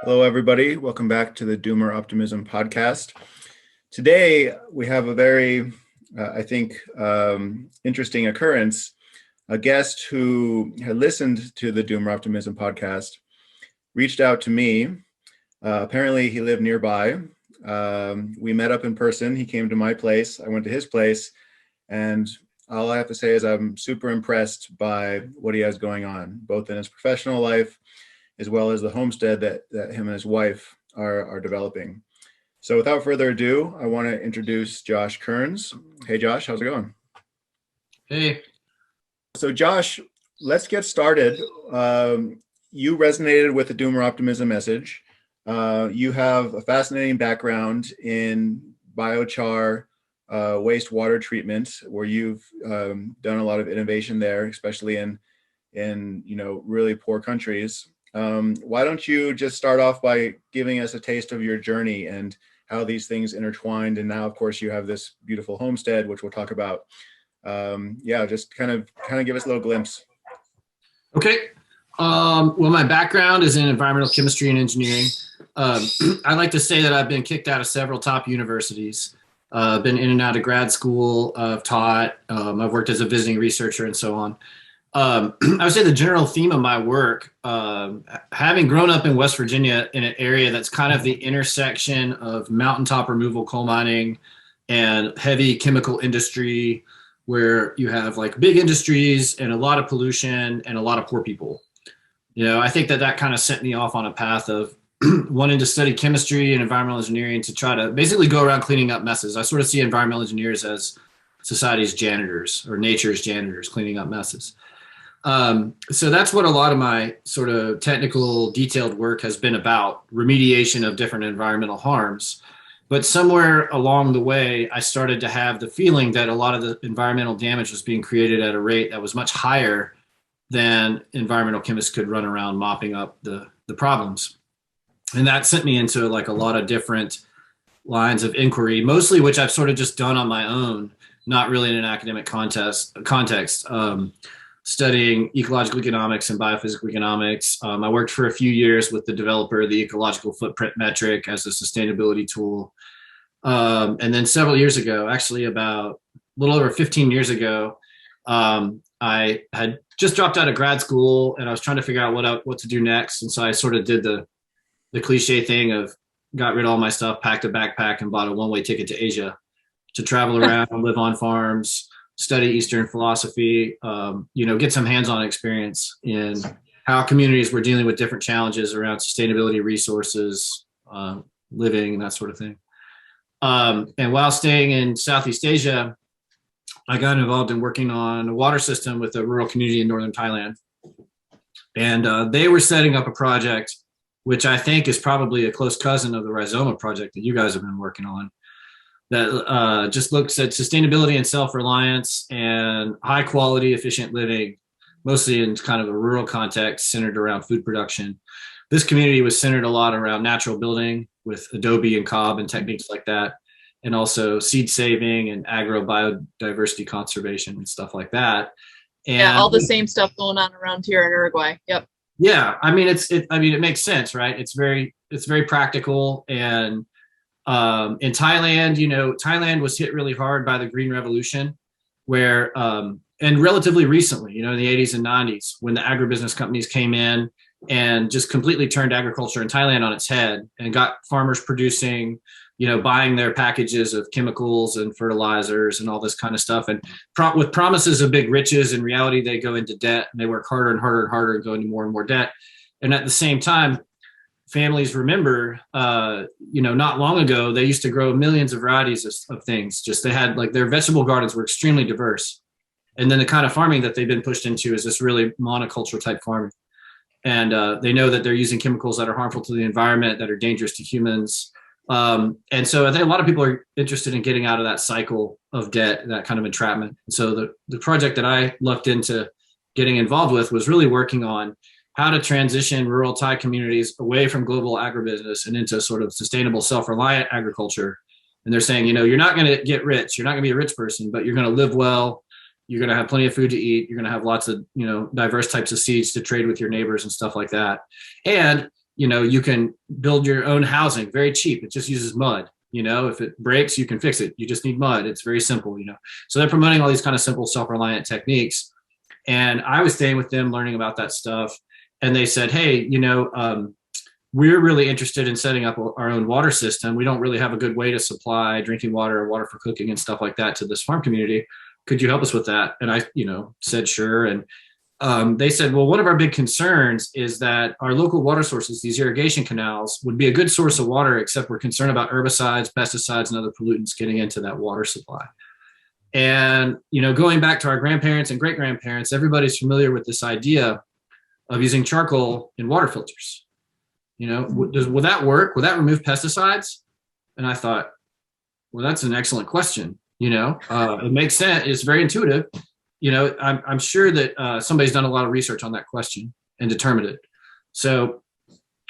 Hello, everybody. Welcome back to the Doomer Optimism podcast. Today, we have a very, interesting occurrence. A guest who had listened to the Doomer Optimism podcast reached out to me. Apparently, he lived nearby. We met up in person. He came to my place. I went to his place. And all I have to say is I'm super impressed by what he has going on, both in his professional life as well as the homestead that him and his wife are developing. So without further ado, I want to introduce Josh Kearns. Hey, Josh, how's it going? Hey. So Josh, let's get started. You resonated with the Doomer Optimism message. You have a fascinating background in biochar, wastewater treatment, where you've done a lot of innovation there, especially in really poor countries. Why don't you just start off by giving us a taste of your journey and how these things intertwined? And now, of course, you have this beautiful homestead, which we'll talk about. Just kind of give us a little glimpse. Okay. Well, my background is in environmental chemistry and engineering. I like to say that I've been kicked out of several top universities. Been in and out of grad school. I've taught. I've worked as a visiting researcher and so on. I would say the general theme of my work, having grown up in West Virginia in an area that's kind of the intersection of mountaintop removal coal mining and heavy chemical industry, where you have like big industries and a lot of pollution and a lot of poor people. I think that kind of sent me off on a path of wanting to study chemistry and environmental engineering to try to basically go around cleaning up messes. I sort of see environmental engineers as society's janitors or nature's janitors, cleaning up messes. So that's what a lot of my sort of technical detailed work has been about, remediation of different environmental harms. But somewhere along the way, I started to have the feeling that a lot of the environmental damage was being created at a rate that was much higher than environmental chemists could run around mopping up the problems. And that sent me into like a lot of different lines of inquiry, mostly which I've sort of just done on my own, not really in an academic context. Studying ecological economics and biophysical economics. I worked for a few years with the developer of the ecological footprint metric as a sustainability tool. And then several years ago, actually about a little over 15 years ago, I had just dropped out of grad school and I was trying to figure out what to do next. And so I sort of did the cliche thing of got rid of all my stuff, packed a backpack and bought a one-way ticket to Asia to travel around and live on farms, study Eastern philosophy, get some hands-on experience in how communities were dealing with different challenges around sustainability, resources, living, and that sort of thing. And while staying in Southeast Asia, I got involved in working on a water system with a rural community in northern Thailand. And they were setting up a project, which I think is probably a close cousin of the Rhizoma project that you guys have been working on, that just looks at sustainability and self-reliance and high quality, efficient living, mostly in kind of a rural context centered around food production. This community was centered a lot around natural building with adobe and cob and techniques like that, and also seed saving and agro-biodiversity conservation and stuff like that. And yeah, all the same stuff going on around here in Uruguay. Yep. Yeah, I mean, it makes sense, right? It's very practical. And in Thailand, Thailand was hit really hard by the Green Revolution, where, and relatively recently, in the 80s and 90s, when the agribusiness companies came in and just completely turned agriculture in Thailand on its head and got farmers producing, buying their packages of chemicals and fertilizers and all this kind of stuff. And with promises of big riches, in reality, they go into debt and they work harder and harder and harder and go into more and more debt. And at the same time, families remember, not long ago, they used to grow millions of varieties of things. Just they had like their vegetable gardens were extremely diverse. And then the kind of farming that they've been pushed into is this really monoculture type farming. And they know that they're using chemicals that are harmful to the environment, that are dangerous to humans. And so I think a lot of people are interested in getting out of that cycle of debt, that kind of entrapment. And so the project that I looked into getting involved with was really working on how to transition rural Thai communities away from global agribusiness and into sort of sustainable, self-reliant agriculture. And they're saying, you're not going to get rich. You're not going to be a rich person, but you're going to live well. You're going to have plenty of food to eat. You're going to have lots of, diverse types of seeds to trade with your neighbors and stuff like that. And you can build your own housing, very cheap. It just uses mud. If it breaks, you can fix it. You just need mud. It's very simple, So they're promoting all these kind of simple, self-reliant techniques. And I was staying with them, learning about that stuff. And they said, hey, we're really interested in setting up our own water system. We don't really have a good way to supply drinking water or water for cooking and stuff like that to this farm community. Could you help us with that? And I, said, sure. And they said, well, one of our big concerns is that our local water sources, these irrigation canals, would be a good source of water, except we're concerned about herbicides, pesticides, and other pollutants getting into that water supply. And, going back to our grandparents and great-grandparents, everybody's familiar with this idea of using charcoal in water filters. Will that work? Will that remove pesticides? And I thought, well, that's an excellent question. It makes sense. It's very intuitive. I'm sure that somebody's done a lot of research on that question and determined it. So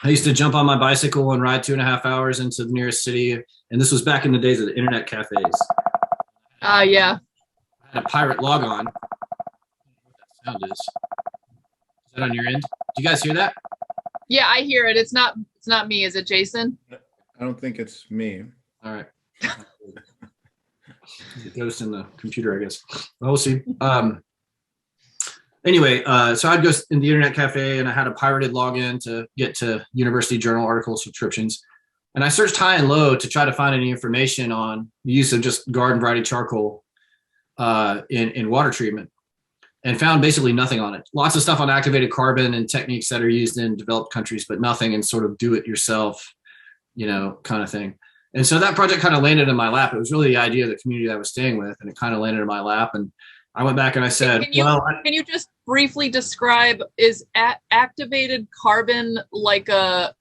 I used to jump on my bicycle and ride 2.5 hours into the nearest city. And this was back in the days of the internet cafes. Yeah. I had a pirate log on. What that sound is. Is that on your end? Do you guys hear that? Yeah, I hear it. It's not me. Is it Jason? I don't think it's me. All right. The ghost in the computer, I guess. We'll see. Anyway, so I'd go in the internet cafe and I had a pirated login to get to University Journal article subscriptions. And I searched high and low to try to find any information on the use of just garden variety charcoal in water treatment, and found basically nothing on it. Lots of stuff on activated carbon and techniques that are used in developed countries, but nothing in sort of do it yourself, kind of thing. And so that project kind of landed in my lap. It was really the idea of the community that I was staying with, and it kind of landed in my lap. And I went back and I said, can you just briefly describe, is activated carbon like a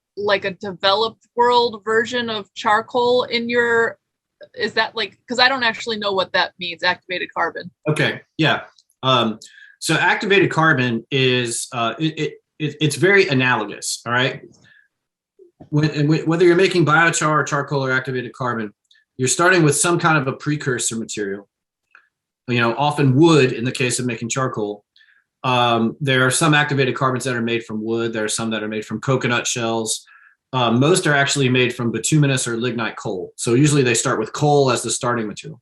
developed world version of charcoal is that because I don't actually know what that means, activated carbon. Okay. Yeah. So activated carbon is, it's very analogous. All right. Whether you're making biochar or charcoal or activated carbon, you're starting with some kind of a precursor material, often wood in the case of making charcoal. There are some activated carbons that are made from wood. There are some that are made from coconut shells. Most are actually made from bituminous or lignite coal. So usually they start with coal as the starting material.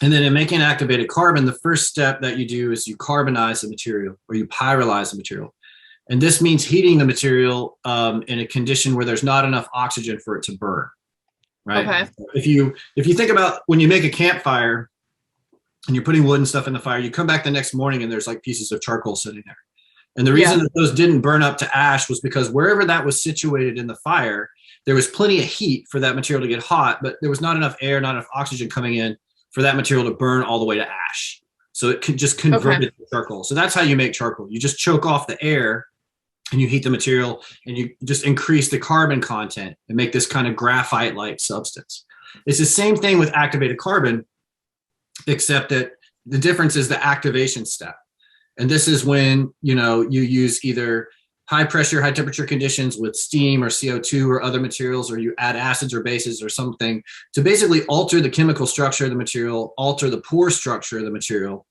And then in making activated carbon, the first step that you do is you carbonize the material, or you pyrolyze the material. And this means heating the material in a condition where there's not enough oxygen for it to burn, right? Okay. If you think about when you make a campfire and you're putting wood and stuff in the fire, you come back the next morning and there's like pieces of charcoal sitting there. And the reason that those didn't burn up to ash was because wherever that was situated in the fire, there was plenty of heat for that material to get hot, but there was not enough air, not enough oxygen coming in for that material to burn all the way to ash. So it could just convert it to charcoal. So that's how you make charcoal. You just choke off the air and you heat the material and you just increase the carbon content and make this kind of graphite-like substance. It's the same thing with activated carbon, except that the difference is the activation step. And this is when, you use either high pressure, high temperature conditions with steam or CO2 or other materials, or you add acids or bases or something to basically alter the chemical structure of the material, alter the pore structure of the material,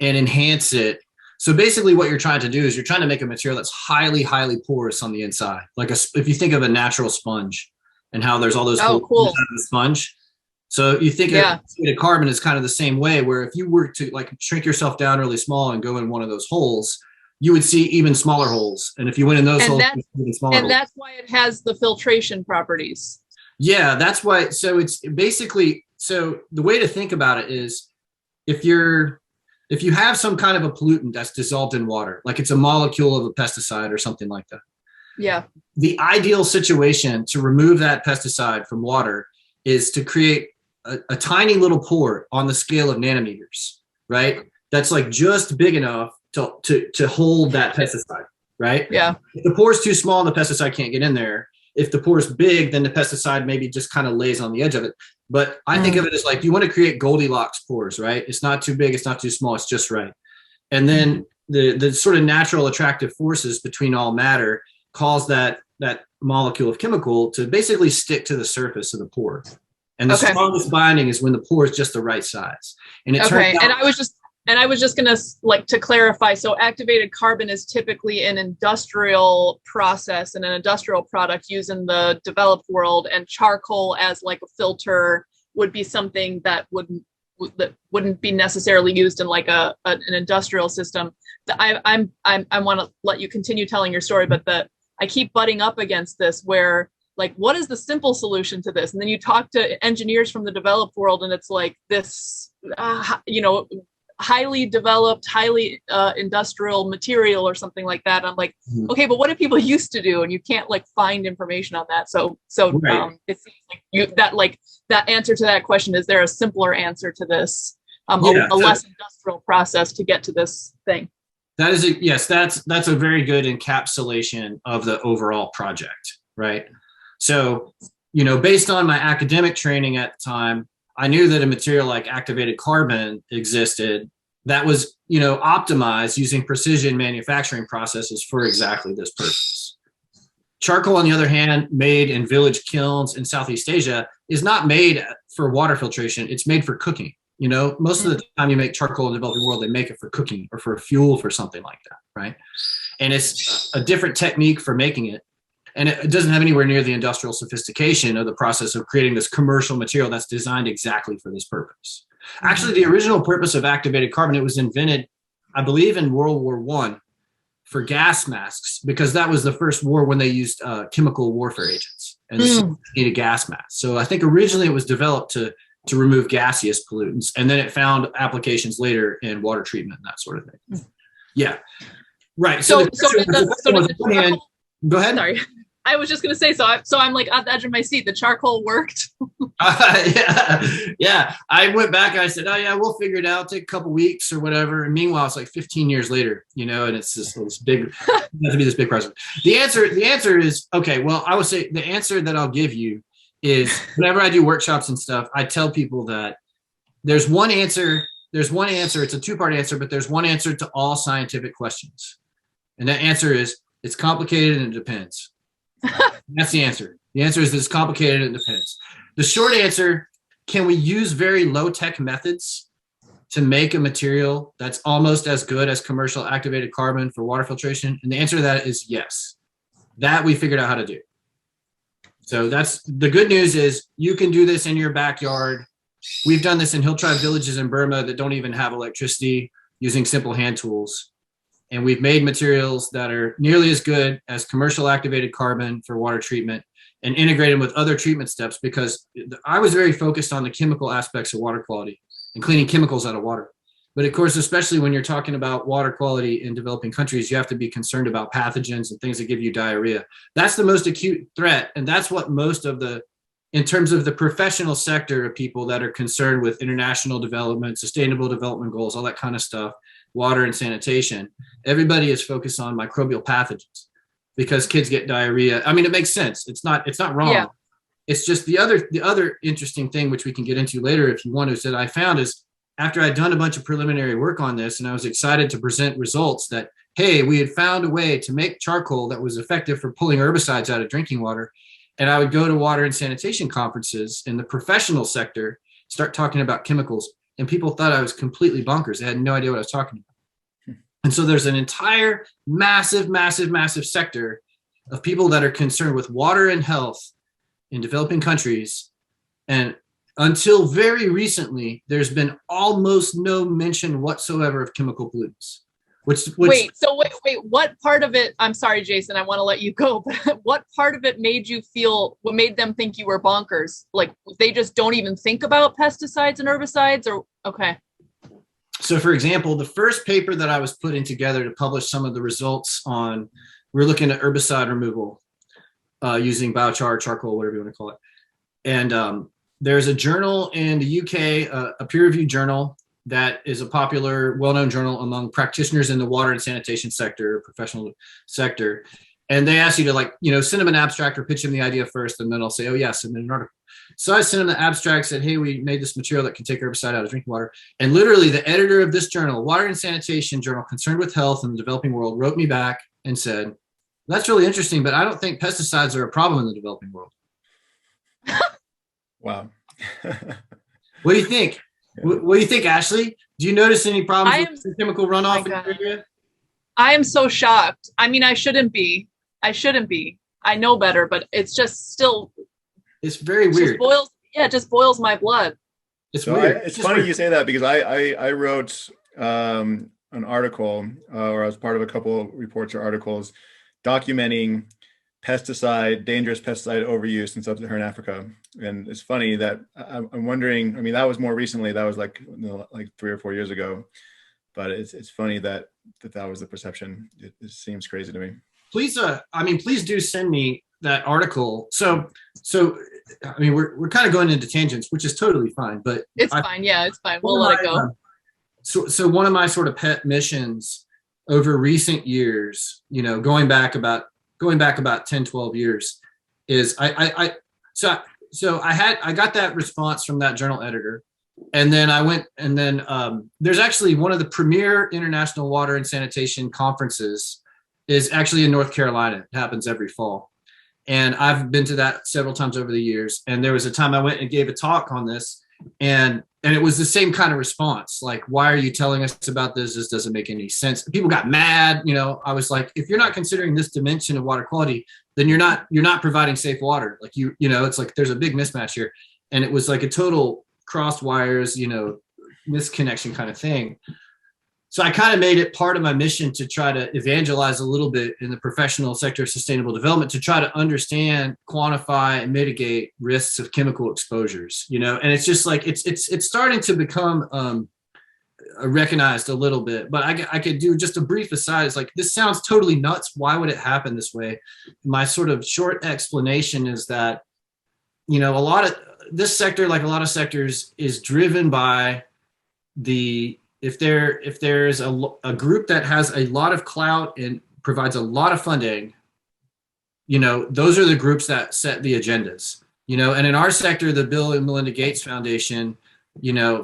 and enhance it. So basically what you're trying to do is you're trying to make a material that's highly, highly porous on the inside. Like if you think of a natural sponge and how there's all those holes inside of the sponge. So you think of activated carbon is kind of the same way, where if you were to shrink yourself down really small and go in one of those holes, you would see even smaller holes. And if you went in those holes, even smaller holes. That's why it has the filtration properties. Yeah, that's why. So it's basically, so the way to think about it is if you have some kind of a pollutant that's dissolved in water, like it's a molecule of a pesticide or something like that. Yeah. The ideal situation to remove that pesticide from water is to create a tiny little pore on the scale of nanometers, right? That's like just big enough to hold that pesticide, right? Yeah. If the pore is too small, the pesticide can't get in there. If the pore is big, then the pesticide maybe just kind of lays on the edge of it. But I think of it as like you want to create Goldilocks pores, right? It's not too big, it's not too small, it's just right. And then the sort of natural attractive forces between all matter cause that molecule of chemical to basically stick to the surface of the pore. And the strongest binding is when the pore is just the right size. And it turns out, and I was And I was just going to like to clarify. So activated carbon is typically an industrial process and an industrial product used in the developed world, and charcoal as like a filter would be something that wouldn't be necessarily used in like an industrial system. I want to let you continue telling your story, but I keep butting up against this where like, what is the simple solution to this? And then you talk to engineers from the developed world and it's like this, highly developed, highly industrial material or something like that. I'm like, okay, but what do people used to do? And you can't like find information on that. So right. it seems like that answer to that question, is there a simpler answer to this? A less industrial process to get to this thing. That is yes, that's a very good encapsulation of the overall project, right? So, based on my academic training at the time, I knew that a material like activated carbon existed that was, optimized using precision manufacturing processes for exactly this purpose. Charcoal, on the other hand, made in village kilns in Southeast Asia, is not made for water filtration. It's made for cooking. Most of the time you make charcoal in the developing world, they make it for cooking or for fuel for something like that, right? And it's a different technique for making it. And it doesn't have anywhere near the industrial sophistication of the process of creating this commercial material that's designed exactly for this purpose. Actually, the original purpose of activated carbon, it was invented, I believe, in World War I for gas masks, because that was the first war when they used chemical warfare agents, and this needed gas masks. So I think originally it was developed to remove gaseous pollutants, and then it found applications later in water treatment and that sort of thing. Yeah, right. So go ahead. Sorry. I was just going to say, so I'm like at the edge of my seat. The charcoal worked. Yeah. I went back and I said, oh yeah, we'll figure it out. Take a couple weeks or whatever. And meanwhile, it's like 15 years later, and it's just this big, has to be this big process. The answer is, okay, well, I would say the answer that I'll give you is whenever I do workshops and stuff, I tell people that there's one answer. It's a two-part answer, but there's one answer to all scientific questions. And that answer is, it's complicated and it depends. That's the answer. The answer is it's complicated and it depends. The short answer, can we use very low-tech methods to make a material that's almost as good as commercial activated carbon for water filtration? And the answer to that is yes. That we figured out how to do. So that's the good news, is you can do this in your backyard. We've done this in hill tribe villages in Burma that don't even have electricity, using simple hand tools. And we've made materials that are nearly as good as commercial activated carbon for water treatment and integrate them with other treatment steps, because I was very focused on the chemical aspects of water quality and cleaning chemicals out of water. But of course, especially when you're talking about water quality in developing countries, you have to be concerned about pathogens and things that give you diarrhea. That's the most acute threat. And that's what most of in terms of the professional sector of people that are concerned with international development, sustainable development goals, all that kind of stuff, water and sanitation, everybody is focused on microbial pathogens because kids get diarrhea. I mean, it makes sense. It's not wrong. Yeah. It's just the other interesting thing, which we can get into later if you want to, is that I found is after I'd done a bunch of preliminary work on this and I was excited to present results that, hey, we had found a way to make charcoal that was effective for pulling herbicides out of drinking water. And I would go to water and sanitation conferences in the professional sector, start talking about chemicals, and people thought I was completely bonkers. They had no idea what I was talking about. And so there's an entire massive sector of people that are concerned with water and health in developing countries. And until very recently, there's been almost no mention whatsoever of chemical pollutants. Wait, what part of it, I'm sorry, Jason, I want to let you go, but what part of it what made them think you were bonkers? Like they just don't even think about pesticides and herbicides, or, okay. So for example, the first paper that I was putting together to publish some of the results on, we're looking at herbicide removal using biochar, charcoal, whatever you want to call it. And there's a journal in the UK, a peer-reviewed journal, that is a popular, well-known journal among practitioners in the water and sanitation sector, professional sector. And they ask you to send them an abstract or pitch them the idea first. And then I'll say, oh yeah, send them an article. So I sent them the abstract, said, hey, we made this material that can take herbicide out of drinking water. And literally the editor of this journal, Water and Sanitation Journal, concerned with health in the developing world, wrote me back and said, that's really interesting, but I don't think pesticides are a problem in the developing world. Wow. What do you think? Yeah. What do you think, Ashley? Do you notice any problems I am, with chemical oh my runoff in God. your area? I am so shocked. I mean, I shouldn't be. I shouldn't be. I know better, but it's just still, It's very it just weird. boils, yeah, it just boils my blood. It's So weird. it's Just funny weird. you say that because I wrote an article, or I was part of a couple reports or articles documenting dangerous pesticide overuse in sub-Saharan Africa. And it's funny that I'm wondering, I mean, that was more recently, that was like, like 3 or 4 years ago, but it's funny that was the perception. It seems crazy to me. Please, please do send me that article. So, I mean, we're kind of going into tangents, which is totally fine, but It's fine. Yeah, it's fine. We'll one of let it my, go. So one of my sort of pet missions over recent years, going back about 10, 12 years is I got that response from that journal editor. And then there's actually one of the premier international water and sanitation conferences is actually in North Carolina. It happens every fall. And I've been to that several times over the years. And there was a time I went and gave a talk on this, and it was the same kind of response. Like, why are you telling us about this? This doesn't make any sense. People got mad. I was like, if you're not considering this dimension of water quality, then you're not providing safe water. Like it's like there's a big mismatch here. And it was like a total crossed wires, misconnection kind of thing. So I kind of made it part of my mission to try to evangelize a little bit in the professional sector of sustainable development, to try to understand, quantify, and mitigate risks of chemical exposures. And it's just like it's starting to become recognized a little bit. But I could do just a brief aside. It's like, this sounds totally nuts. Why would it happen this way? My sort of short explanation is that a lot of this sector, like a lot of sectors, is driven by if there's a group that has a lot of clout and provides a lot of funding, those are the groups that set the agendas, and in our sector, the Bill and Melinda Gates Foundation,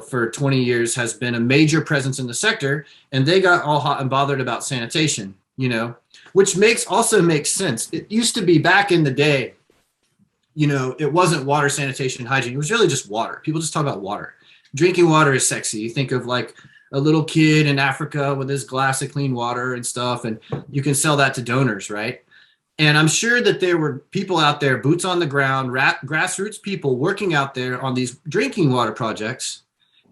for 20 years has been a major presence in the sector, and they got all hot and bothered about sanitation, which also makes sense. It used to be back in the day, it wasn't water, sanitation, hygiene. It was really just water. People just talk about water. Drinking water is sexy. You think of like a little kid in Africa with his glass of clean water and stuff, and you can sell that to donors, right? And I'm sure that there were people out there, boots on the ground, grassroots people working out there on these drinking water projects,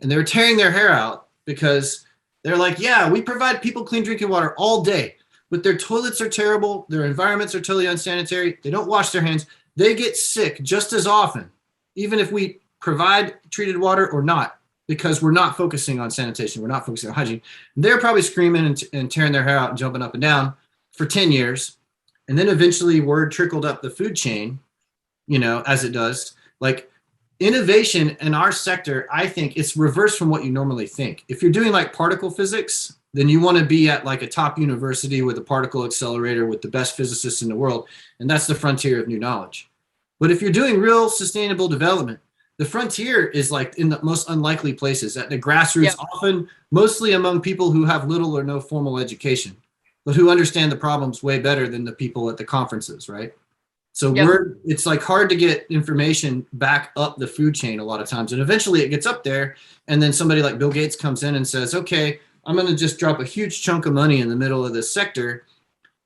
and they were tearing their hair out because they're like, yeah, we provide people clean drinking water all day, but their toilets are terrible, their environments are totally unsanitary, they don't wash their hands, they get sick just as often, even if we provide treated water or not, because we're not focusing on sanitation, we're not focusing on hygiene. They're probably screaming and tearing their hair out and jumping up and down for 10 years. And then eventually word trickled up the food chain, as it does. Like, innovation in our sector, I think it's reversed from what you normally think. If you're doing like particle physics, then you want to be at like a top university with a particle accelerator with the best physicists in the world. And that's the frontier of new knowledge. But if you're doing real sustainable development, the frontier is like in the most unlikely places, at the grassroots, Yep. often mostly among people who have little or no formal education, but who understand the problems way better than the people at the conferences, right? So Yep. it's like hard to get information back up the food chain a lot of times. And eventually it gets up there, and then somebody like Bill Gates comes in and says, okay, I'm going to just drop a huge chunk of money in the middle of this sector.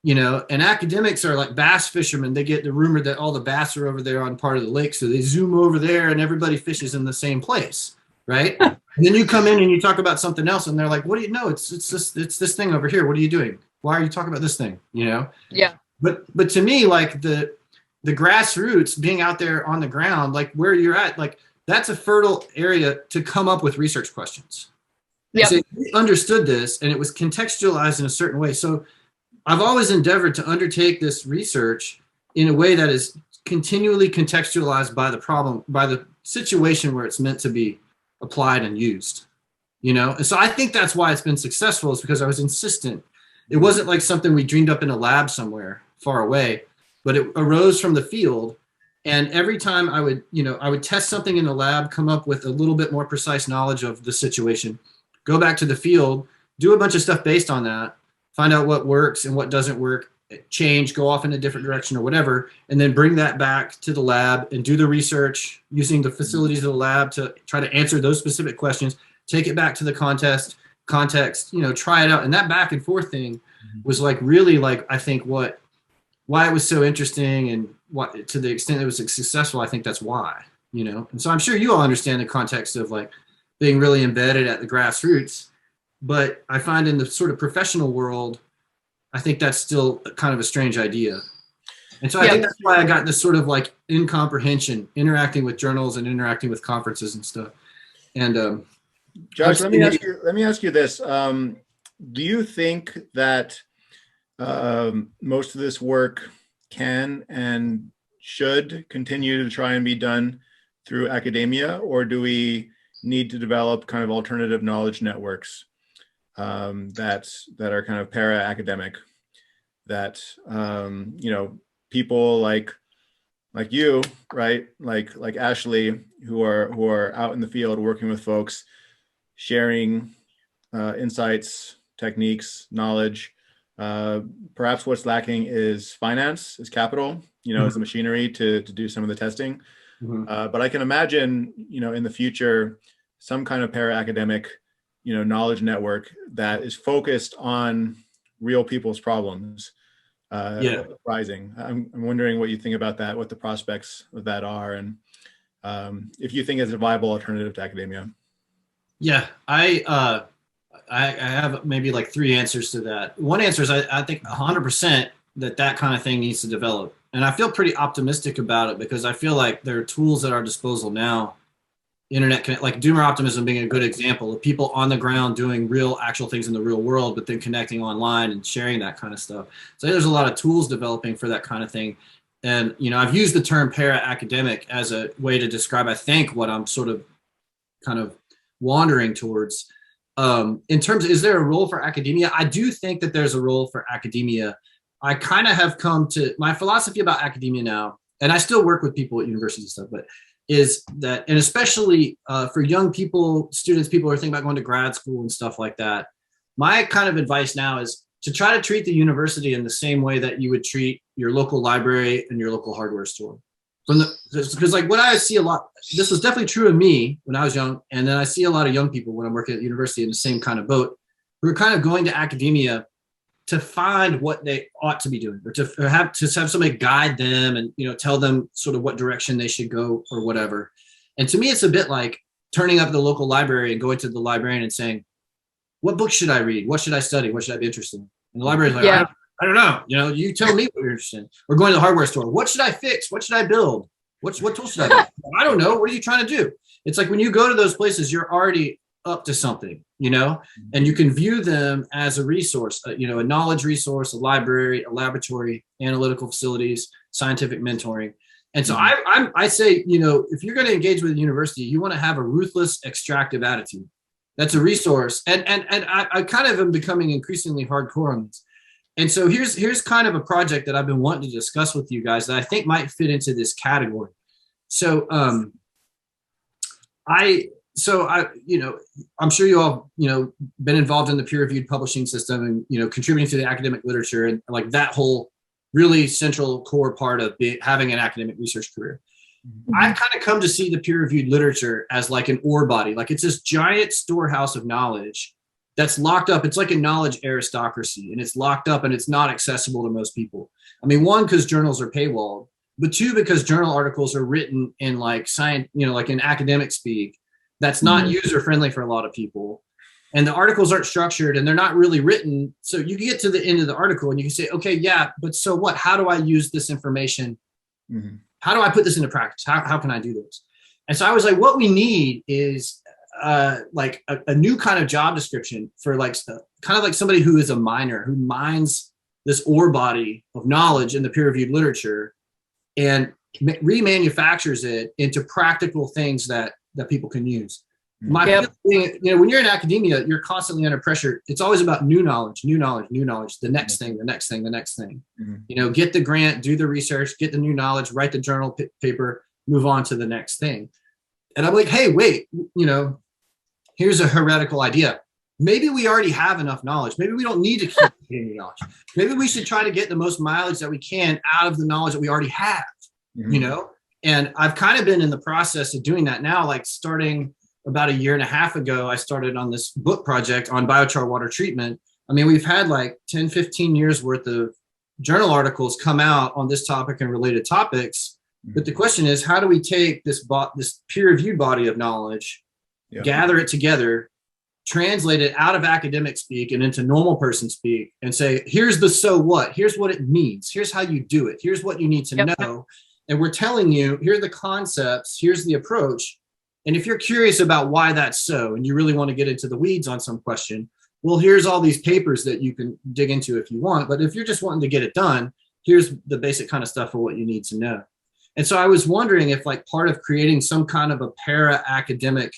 And academics are like bass fishermen. They get the rumor that all the bass are over there on part of the lake. So they zoom over there and everybody fishes in the same place, right? And then you come in and you talk about something else and they're like, what do you know? It's this thing over here. What are you doing? Why are you talking about this thing? Yeah. But to me, like the grassroots, being out there on the ground, like where you're at, like that's a fertile area to come up with research questions. Yep. So we understood this and it was contextualized in a certain way. So I've always endeavored to undertake this research in a way that is continually contextualized by the problem, by the situation where it's meant to be applied and used, And so I think that's why it's been successful, is because I was insistent. It wasn't like something we dreamed up in a lab somewhere far away, but it arose from the field. And every time I would test something in the lab, come up with a little bit more precise knowledge of the situation, go back to the field, do a bunch of stuff based on that, find out what works and what doesn't work, change, go off in a different direction or whatever, and then bring that back to the lab and do the research using the facilities of the lab to try to answer those specific questions, take it back to the context, try it out. And that back and forth thing was like really like, I think why it was so interesting and what, to the extent it was successful, I think that's why, And so I'm sure you all understand the context of like being really embedded at the grassroots, but I find in the sort of professional world, I think that's still kind of a strange idea. And so I think that's why I got this sort of like incomprehension, interacting with journals and interacting with conferences and stuff. And Josh, let me ask you this. Do you think that most of this work can and should continue to try and be done through academia, or do we need to develop kind of alternative knowledge networks that are kind of para-academic, that people like you, right, like Ashley, who are out in the field working with folks, sharing insights, techniques, knowledge. Perhaps what's lacking is finance, is capital, is the machinery to do some of the testing. But I can imagine, in the future, some kind of para-academic, knowledge network that is focused on real people's problems rising. I'm wondering what you think about that, what the prospects of that are, and if you think it's a viable alternative to academia. Yeah, I have maybe like 3 answers to that. One answer is I think 100% that kind of thing needs to develop. And I feel pretty optimistic about it because I feel like there are tools at our disposal now. Internet, like Doomer Optimism being a good example of people on the ground doing real actual things in the real world, but then connecting online and sharing that kind of stuff. So there's a lot of tools developing for that kind of thing. And, I've used the term para-academic as a way to describe, I think, what I'm sort of kind of wandering towards. In terms of, is there a role for academia? I do think that there's a role for academia. I kind of have come to my philosophy about academia now, and I still work with people at universities and stuff, but is that, and especially for young people, students, people who are thinking about going to grad school and stuff like that, my kind of advice now is to try to treat the university in the same way that you would treat your local library and your local hardware store. Because like what I see a lot, this was definitely true of me when I was young, and then I see a lot of young people when I'm working at university in the same kind of boat, who are kind of going to academia to find what they ought to be doing, or to have somebody guide them and tell them sort of what direction they should go or whatever. And to me, it's a bit like turning up the local library and going to the librarian and saying, "What books should I read? What should I study? What should I be interested in?" And the librarian's like, I don't know. You tell me what you're interested in. Or going to the hardware store. What should I fix? What should I build? What tools should I do? I don't know. What are you trying to do? It's like when you go to those places, you're already up to something, and you can view them as a resource, a knowledge resource, a library, a laboratory, analytical facilities, scientific mentoring. And so I say, if you're going to engage with a university, you want to have a ruthless extractive attitude. That's a resource. And I kind of am becoming increasingly hardcore on this. And so here's kind of a project that I've been wanting to discuss with you guys that I think might fit into this category. So I'm sure you all, been involved in the peer-reviewed publishing system and, contributing to the academic literature and like that whole really central core part of having an academic research career. Mm-hmm. I kind of come to see the peer-reviewed literature as like an ore body, like it's this giant storehouse of knowledge that's locked up. It's like a knowledge aristocracy, and it's locked up and it's not accessible to most people. I mean, one, because journals are paywalled, but 2, because journal articles are written in like science, like in academic speak, that's not user-friendly for a lot of people. And the articles aren't structured and they're not really written. So you can get to the end of the article and you can say, okay, yeah, but so what? How do I use this information? Mm-hmm. How do I put this into practice? How can I do this? And so I was like, what we need is like a new kind of job description for like kind of like somebody who is a miner, who mines this ore body of knowledge in the peer-reviewed literature and remanufactures it into practical things that people can use. When you're in academia, you're constantly under pressure. It's always about new knowledge, the next thing, the next thing. Mm-hmm. Get the grant, do the research, get the new knowledge, write the journal paper, move on to the next thing. And I'm like, hey, wait, here's a heretical idea. maybe we already have enough knowledge. Maybe we don't need to keep getting knowledge. Maybe we should try to get the most mileage that we can out of the knowledge that we already have, you know? And I've kind of been in the process of doing that now, like starting about a year and a half ago, I started on this book project on biochar water treatment. I mean, we've had like 10, 15 years worth of journal articles come out on this topic and related topics. But the question is, how do we take this peer-reviewed body of knowledge, gather it together, translate it out of academic speak and into normal person speak, and say, here's the so what, here's what it means, here's how you do it, here's what you need to know. And we're telling you, here are the concepts, here's the approach. And if you're curious about why that's so, and you really want to get into the weeds on some question, well, here's all these papers that you can dig into if you want. But if you're just wanting to get it done, here's the basic kind of stuff for what you need to know. And so I was wondering if like part of creating some kind of a para-academic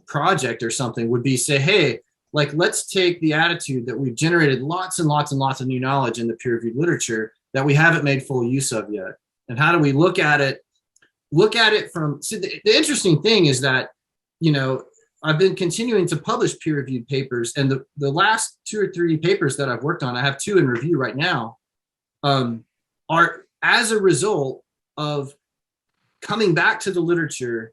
project or something would be say, hey, like, let's take the attitude that we've generated lots and lots and lots of new knowledge in the peer-reviewed literature that we haven't made full use of yet. And how do we look at it from, see, the interesting thing is that, you know, I've been continuing to publish peer-reviewed papers, and the last 2 or 3 papers that I've worked on, I have 2 in review right now, are as a result of coming back to the literature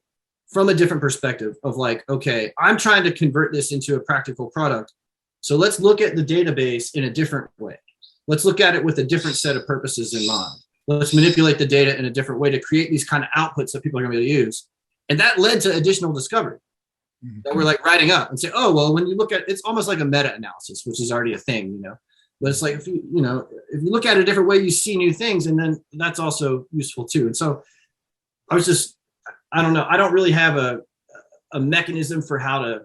from a different perspective of like, okay, I'm trying to convert this into a practical product. So let's look at the database in a different way. Let's look at it with a different set of purposes in mind. Let's manipulate the data in a different way to create these kind of outputs that people are going to be able to use. And that led to additional discovery that we're like writing up and say, oh, well, when you look at it's almost like a meta-analysis, which is already a thing, you know. But it's like, if you look at it a different way, you see new things, and then that's also useful too. And so I was just, I don't know, I don't really have a mechanism for how to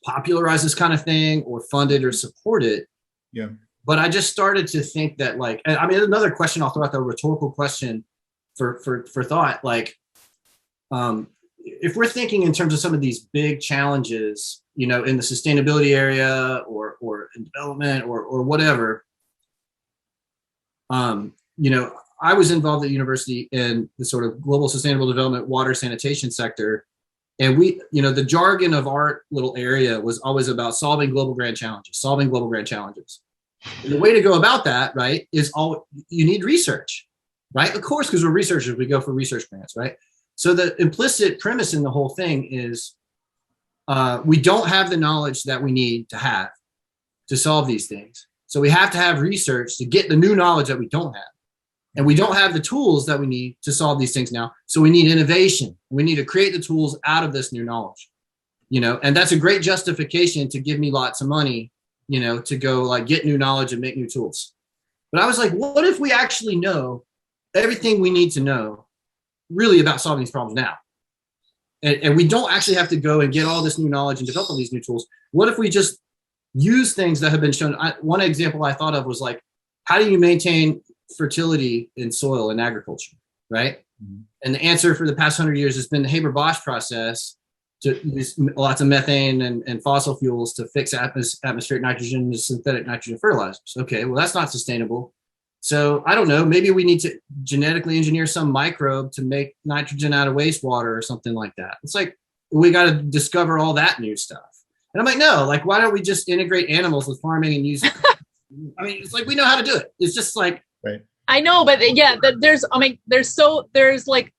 popularize this kind of thing or fund it or support it. Yeah. But I just started to think that, like, I mean, another question, I'll throw out the rhetorical question for thought, like, if we're thinking in terms of some of these big challenges, you know, in the sustainability area or in development or whatever, you know, I was involved at university in the sort of global sustainable development water sanitation sector. And we, you know, the jargon of our little area was always about solving global grand challenges. And the way to go about that, right, is you need research, right? Of course, because we're researchers, we go for research grants, right? So the implicit premise in the whole thing is we don't have the knowledge that we need to have to solve these things. So we have to have research to get the new knowledge that we don't have. And we don't have the tools that we need to solve these things now. So we need innovation. We need to create the tools out of this new knowledge, you know, and that's a great justification to give me lots of money, you know, to go like get new knowledge and make new tools. But I was like, what if we actually know everything we need to know really about solving these problems now? And we don't actually have to go and get all this new knowledge and develop all these new tools. What if we just use things that have been shown? One example I thought of was like, how do you maintain fertility in soil and agriculture, right? Mm-hmm. And the answer for the past 100 years has been the Haber-Bosch process to use lots of methane and fossil fuels to fix atmospheric nitrogen and synthetic nitrogen fertilizers. Okay, well, that's not sustainable. So I don't know, maybe we need to genetically engineer some microbe to make nitrogen out of wastewater or something like that. It's like, we got to discover all that new stuff. And I'm like, no, like, why don't we just integrate animals with farming and use it? I mean, it's like, we know how to do it. It's just like, right. I know, but yeah, there's like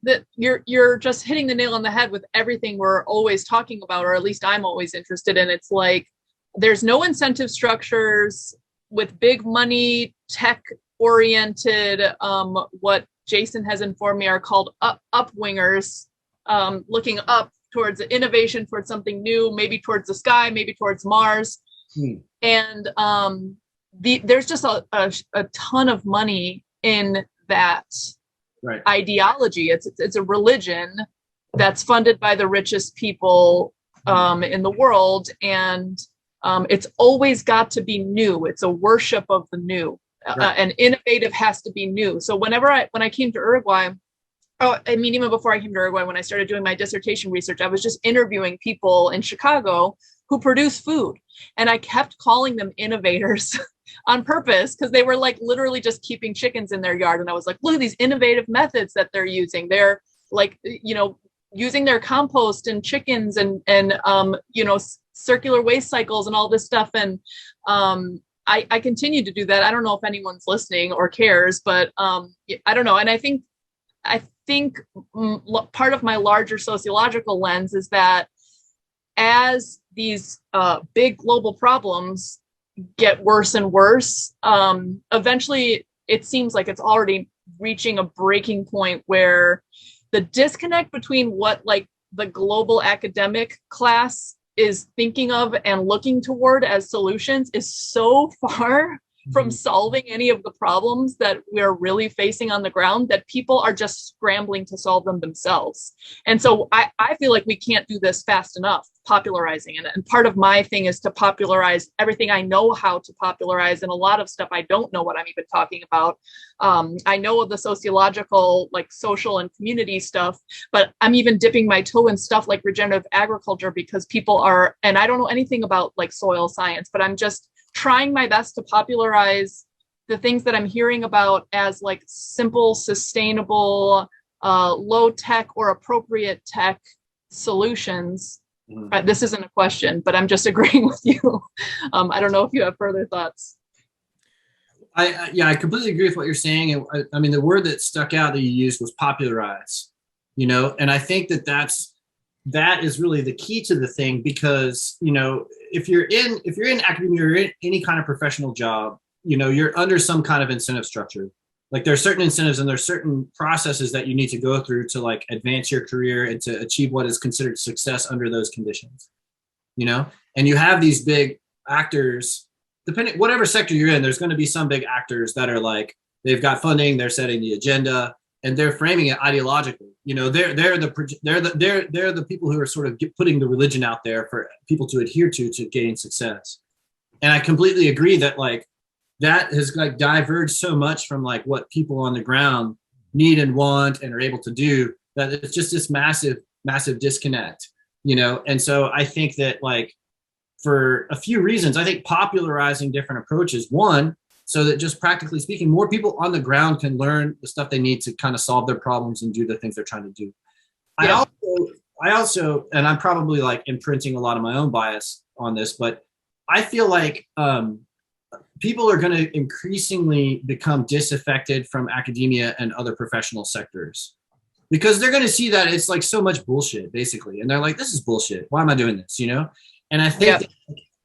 that you're just hitting the nail on the head with everything we're always talking about, or at least I'm always interested in. It's like, there's no incentive structures with big money, tech oriented, what Jason has informed me are called upwingers, looking up towards innovation, towards something new, maybe towards the sky, maybe towards Mars. And there's just a ton of money in that ideology. It's a religion that's funded by the richest people in the world, and it's always got to be new. It's a worship of the new. And innovative has to be new. So when I came to Uruguay, I mean, even before I came to Uruguay, when I started doing my dissertation research, I was just interviewing people in Chicago who produce food. And I kept calling them innovators on purpose, because they were like literally just keeping chickens in their yard. And I was like, look at these innovative methods that they're using. They're like, you know, using their compost and chickens and circular waste cycles and all this stuff. And I continue to do that. I don't know if anyone's listening or cares, but I don't know. And I think part of my larger sociological lens is that as these big global problems get worse and worse, eventually it seems like it's already reaching a breaking point where the disconnect between what like the global academic class is thinking of and looking toward as solutions is so far from solving any of the problems that we're really facing on the ground that people are just scrambling to solve them themselves. And so I feel like we can't do this fast enough, popularizing it. And part of my thing is to popularize everything I know how to popularize, and a lot of stuff I don't know what I'm even talking about. I know of the sociological, like social and community stuff, but I'm even dipping my toe in stuff like regenerative agriculture because people are, and I don't know anything about like soil science, but I'm just trying my best to popularize the things that I'm hearing about as like simple, sustainable, low tech or appropriate tech solutions. This isn't a question, but I'm just agreeing with you. I don't know if you have further thoughts. I completely agree with what you're saying. And I mean, the word that stuck out that you used was popularize, you know, and I think that is really the key to the thing, because, you know, if you're in academia or in any kind of professional job, you know, you're under some kind of incentive structure. Like there are certain incentives and there's certain processes that you need to go through to like advance your career and to achieve what is considered success under those conditions, you know, and you have these big actors, depending, whatever sector you're in, there's going to be some big actors that are like, they've got funding, they're setting the agenda, and they're framing it ideologically. You know, they're the people who are sort of putting the religion out there for people to adhere to gain success. And I completely agree that like that has like diverged so much from like what people on the ground need and want and are able to do, that it's just this massive disconnect, you know? And so I think that like for a few reasons, I think popularizing different approaches, one, so that just practically speaking, more people on the ground can learn the stuff they need to kind of solve their problems and do the things they're trying to do. Yeah. I also, and I'm probably like imprinting a lot of my own bias on this, but I feel like people are going to increasingly become disaffected from academia and other professional sectors, because they're going to see that it's like so much bullshit basically. And they're like, this is bullshit. Why am I doing this? You know? And I think that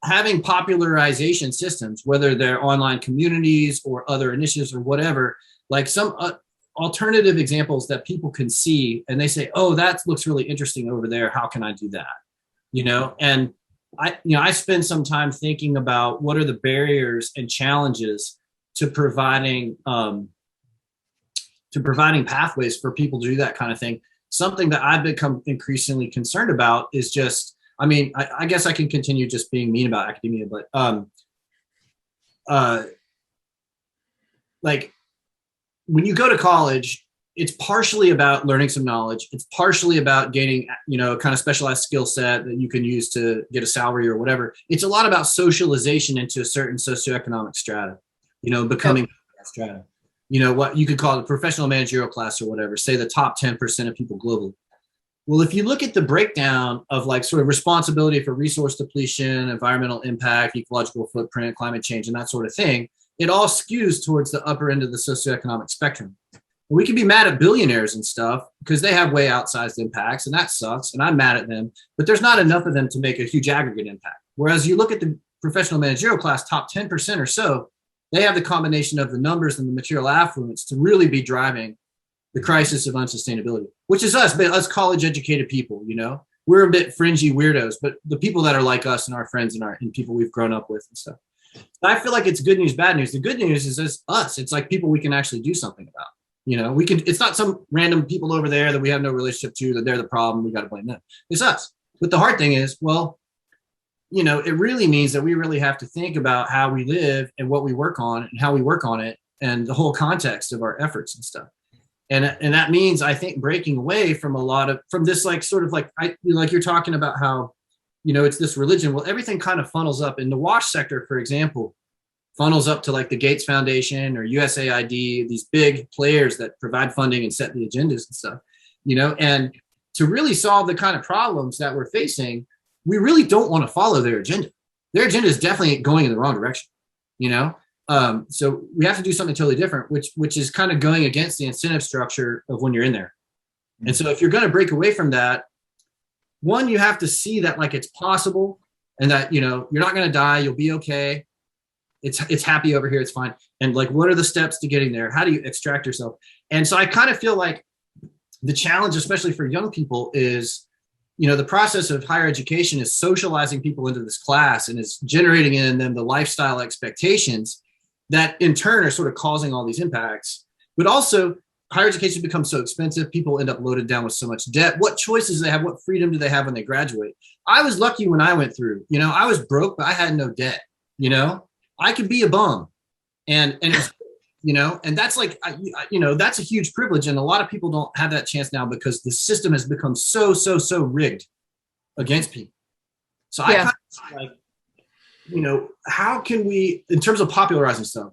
having popularization systems, whether they're online communities or other initiatives or whatever, like some alternative examples that people can see and they say, oh, that looks really interesting over there. How can I do that? You know, and I spend some time thinking about what are the barriers and challenges to providing pathways for people to do that kind of thing. Something that I've become increasingly concerned about is just, I mean, I guess I can continue just being mean about academia, but like when you go to college, it's partially about learning some knowledge. It's partially about gaining, you know, a kind of specialized skill set that you can use to get a salary or whatever. It's a lot about socialization into a certain socioeconomic strata, you know, becoming that strata. You know, what you could call the professional managerial class or whatever, say the top 10% of people globally. Well, if you look at the breakdown of like sort of responsibility for resource depletion, environmental impact, ecological footprint, climate change, and that sort of thing, it all skews towards the upper end of the socioeconomic spectrum. We can be mad at billionaires and stuff because they have way outsized impacts, and that sucks, and I'm mad at them, but there's not enough of them to make a huge aggregate impact. Whereas you look at the professional managerial class, top 10% or so, they have the combination of the numbers and the material affluence to really be driving the crisis of unsustainability, which is us college educated people, you know, we're a bit fringy weirdos, but the people that are like us and our friends and people we've grown up with and stuff. I feel like it's good news, bad news. The good news is us. It's like people we can actually do something about. You know, we can, it's not some random people over there that we have no relationship to, that they're the problem. We got to blame them. It's us. But the hard thing is, well, you know, it really means that we really have to think about how we live and what we work on and how we work on it and the whole context of our efforts and stuff. And that means, I think, breaking away from from this, like, sort of like, like you're talking about how, you know, it's this religion. Well, everything kind of funnels up in the WASH sector, for example, funnels up to like the Gates Foundation or USAID, these big players that provide funding and set the agendas and stuff, you know, and to really solve the kind of problems that we're facing, we really don't want to follow their agenda. Their agenda is definitely going in the wrong direction, you know? So we have to do something totally different, which is kind of going against the incentive structure of when you're in there. And so if you're going to break away from that, one, you have to see that like it's possible and that, you know, you're not going to die. You'll be okay. It's happy over here. It's fine. And like, what are the steps to getting there? How do you extract yourself? And so I kind of feel like the challenge, especially for young people, is, you know, the process of higher education is socializing people into this class and is generating in them the lifestyle expectations that in turn are sort of causing all these impacts. But also higher education becomes so expensive. People end up loaded down with so much debt. What choices do they have? What freedom do they have when they graduate? I was lucky when I went through, you know, I was broke, but I had no debt, you know, I could be a bum and it's, you know, and that's like, you know, that's a huge privilege. And a lot of people don't have that chance now because the system has become so rigged against people. So I kind of like, you know, how can we, in terms of popularizing stuff,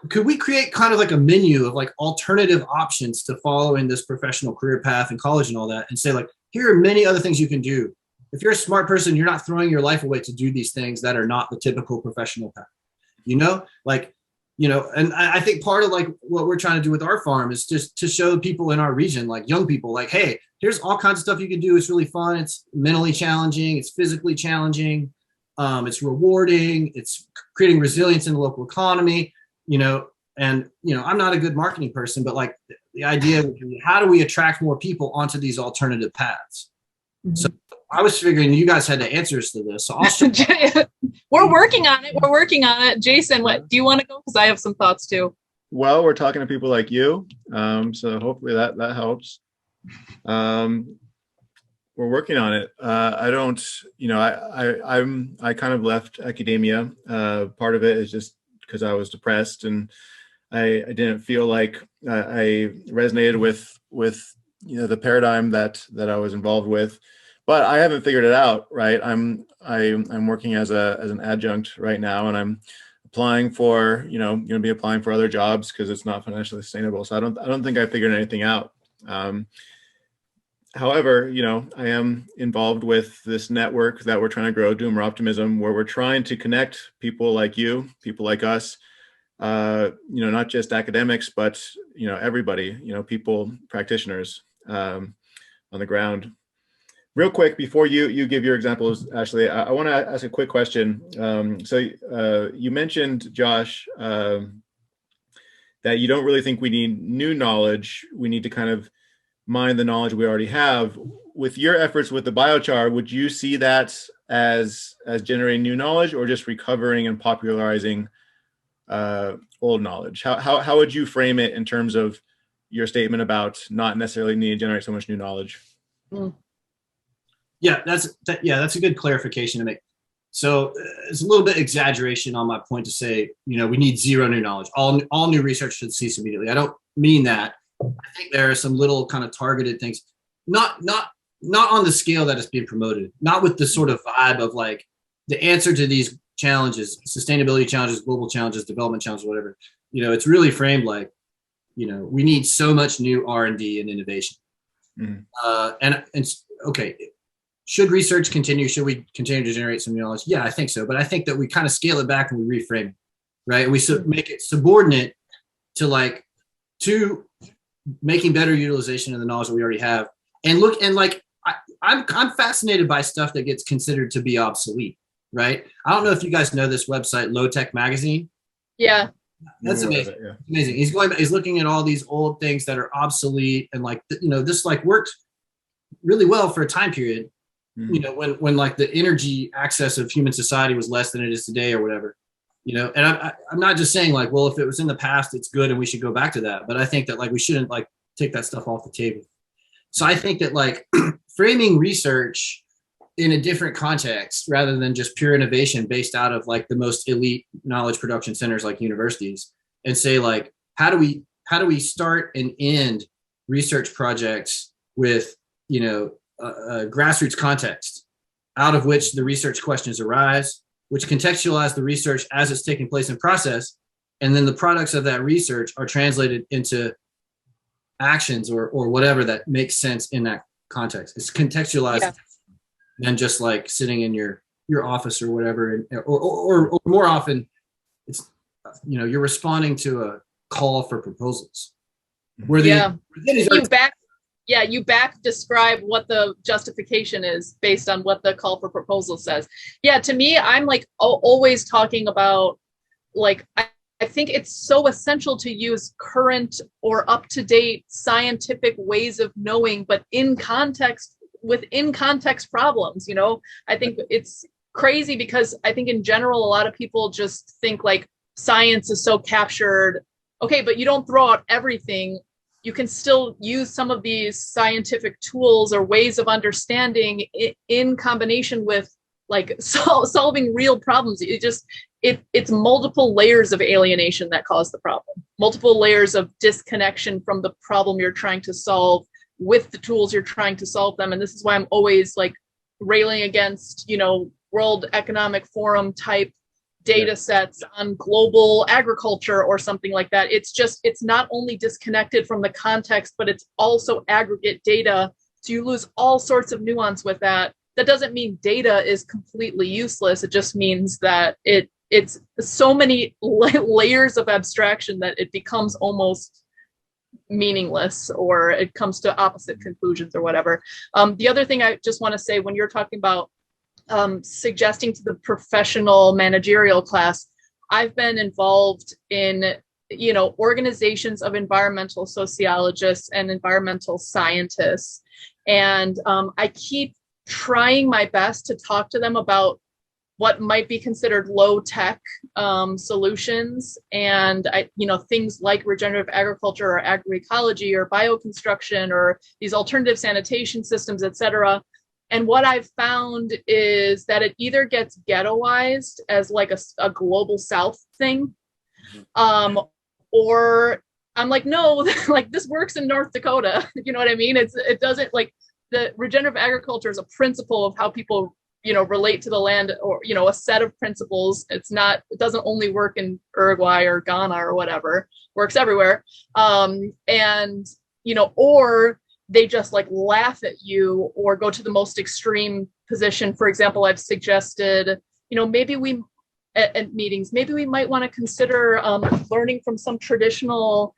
could we create kind of like a menu of like alternative options to following this professional career path in college and all that, and say like, here are many other things you can do. If you're a smart person, you're not throwing your life away to do these things that are not the typical professional path, you know, like, you know, and I think part of like what we're trying to do with our farm is just to show people in our region, like young people, like, hey, here's all kinds of stuff you can do. It's really fun. It's mentally challenging. It's physically challenging. It's rewarding. It's creating resilience in the local economy, you know, and, you know, I'm not a good marketing person, but like the idea would be, how do we attract more people onto these alternative paths? Mm-hmm. So I was figuring you guys had the answers to this. So I'll We're working on it. We're working on it. Jason, what do you want to go? Because I have some thoughts too. Well, we're talking to people like you. So hopefully that helps. We're working on it. I don't, you know, I kind of left academia. Part of it is just because I was depressed and I didn't feel like I resonated with you know, the paradigm that I was involved with. But I haven't figured it out, right? I'm working as an adjunct right now, and I'm applying for, you know, going to be applying for other jobs because it's not financially sustainable. So I don't think I figured anything out. However, you know, I am involved with this network that we're trying to grow, Doomer Optimism, where we're trying to connect people like you, people like us, you know, not just academics, but, you know, everybody, you know, people, practitioners on the ground. Real quick, before you give your examples, Ashley, I want to ask a quick question. So you mentioned, Josh, that you don't really think we need new knowledge. We need to kind of mine the knowledge we already have. With your efforts with the biochar, would you see that as generating new knowledge or just recovering and popularizing old knowledge? How would you frame it in terms of your statement about not necessarily needing to generate so much new knowledge? Yeah, that's a good clarification to make. So it's a little bit exaggeration on my point to say, you know, we need zero new knowledge. All new research should cease immediately. I don't mean that. I think there are some little kind of targeted things, not on the scale that is being promoted, not with the sort of vibe of like the answer to these challenges, sustainability challenges, global challenges, development challenges, whatever. You know, it's really framed like, you know, we need so much new R&D and innovation. Mm-hmm. And okay, should research continue? Should we continue to generate some knowledge? Yeah, I think so. But I think that we kind of scale it back and we reframe it, right? And we make it subordinate to making better utilization of the knowledge that we already have. And look, and like, I'm fascinated by stuff that gets considered to be obsolete, right? I don't know if you guys know this website, Low Tech Magazine. Yeah. That's amazing. Yeah. Amazing. He's looking at all these old things that are obsolete and like, you know, this like worked really well for a time period, you know, when like the energy access of human society was less than it is today or whatever. You know, and I'm not just saying like, well, if it was in the past, it's good and we should go back to that. But I think that like we shouldn't like take that stuff off the table. So I think that like framing research in a different context rather than just pure innovation based out of like the most elite knowledge production centers like universities, and say like, how do we start and end research projects with, you know, a grassroots context out of which the research questions arise, which contextualize the research as it's taking place in process. And then the products of that research are translated into actions or whatever that makes sense in that context. It's contextualized. Yeah. than just like sitting in your office or whatever, or more often, it's you're responding to a call for proposals. Where you describe what the justification is based on what the call for proposal says. Yeah, to me, I'm like always talking about like I think it's so essential to use current or up-to-date scientific ways of knowing, but within context problems. I think it's crazy because I think in general, a lot of people just think like science is so captured. Okay, but you don't throw out everything. You can still use some of these scientific tools or ways of understanding in combination with like solving real problems. It's multiple layers of alienation that cause the problem, multiple layers of disconnection from the problem you're trying to solve with the tools you're trying to solve them. And this is why I'm always like railing against, World Economic Forum type data sets on global agriculture or something like that. It's not only disconnected from the context, but it's also aggregate data. So you lose all sorts of nuance with that. That doesn't mean data is completely useless. It just means that it's so many layers of abstraction that it becomes almost meaningless, or it comes to opposite conclusions or whatever. The other thing I just want to say, when you're talking about suggesting to the professional managerial class, I've been involved in organizations of environmental sociologists and environmental scientists, and I keep trying my best to talk to them about what might be considered low tech solutions, and things like regenerative agriculture or agroecology or bioconstruction or these alternative sanitation systems, etc. And what I've found is that it either gets ghettoized as like a global South thing, or I'm like, no, like this works in North Dakota. You know what I mean? It doesn't, like, the regenerative agriculture is a principle of how people relate to the land, or a set of principles. It doesn't only work in Uruguay or Ghana or whatever, works everywhere. Or they just like laugh at you or go to the most extreme position. For example, I've suggested, maybe at meetings, maybe we might want to consider learning from some traditional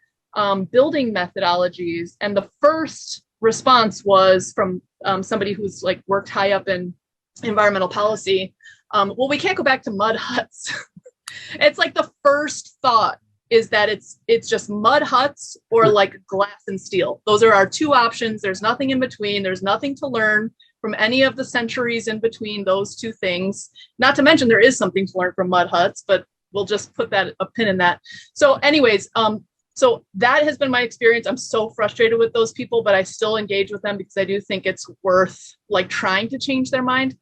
building methodologies. And the first response was from somebody who's like worked high up in environmental policy. Well, we can't go back to mud huts. It's like the first thought is that it's just mud huts or like glass and steel. Those are our two options. There's nothing in between. There's nothing to learn from any of the centuries in between those two things. Not to mention there is something to learn from mud huts, but we'll just put a pin in that. So anyways, so that has been my experience. I'm so frustrated with those people, but I still engage with them because I do think it's worth like trying to change their mind.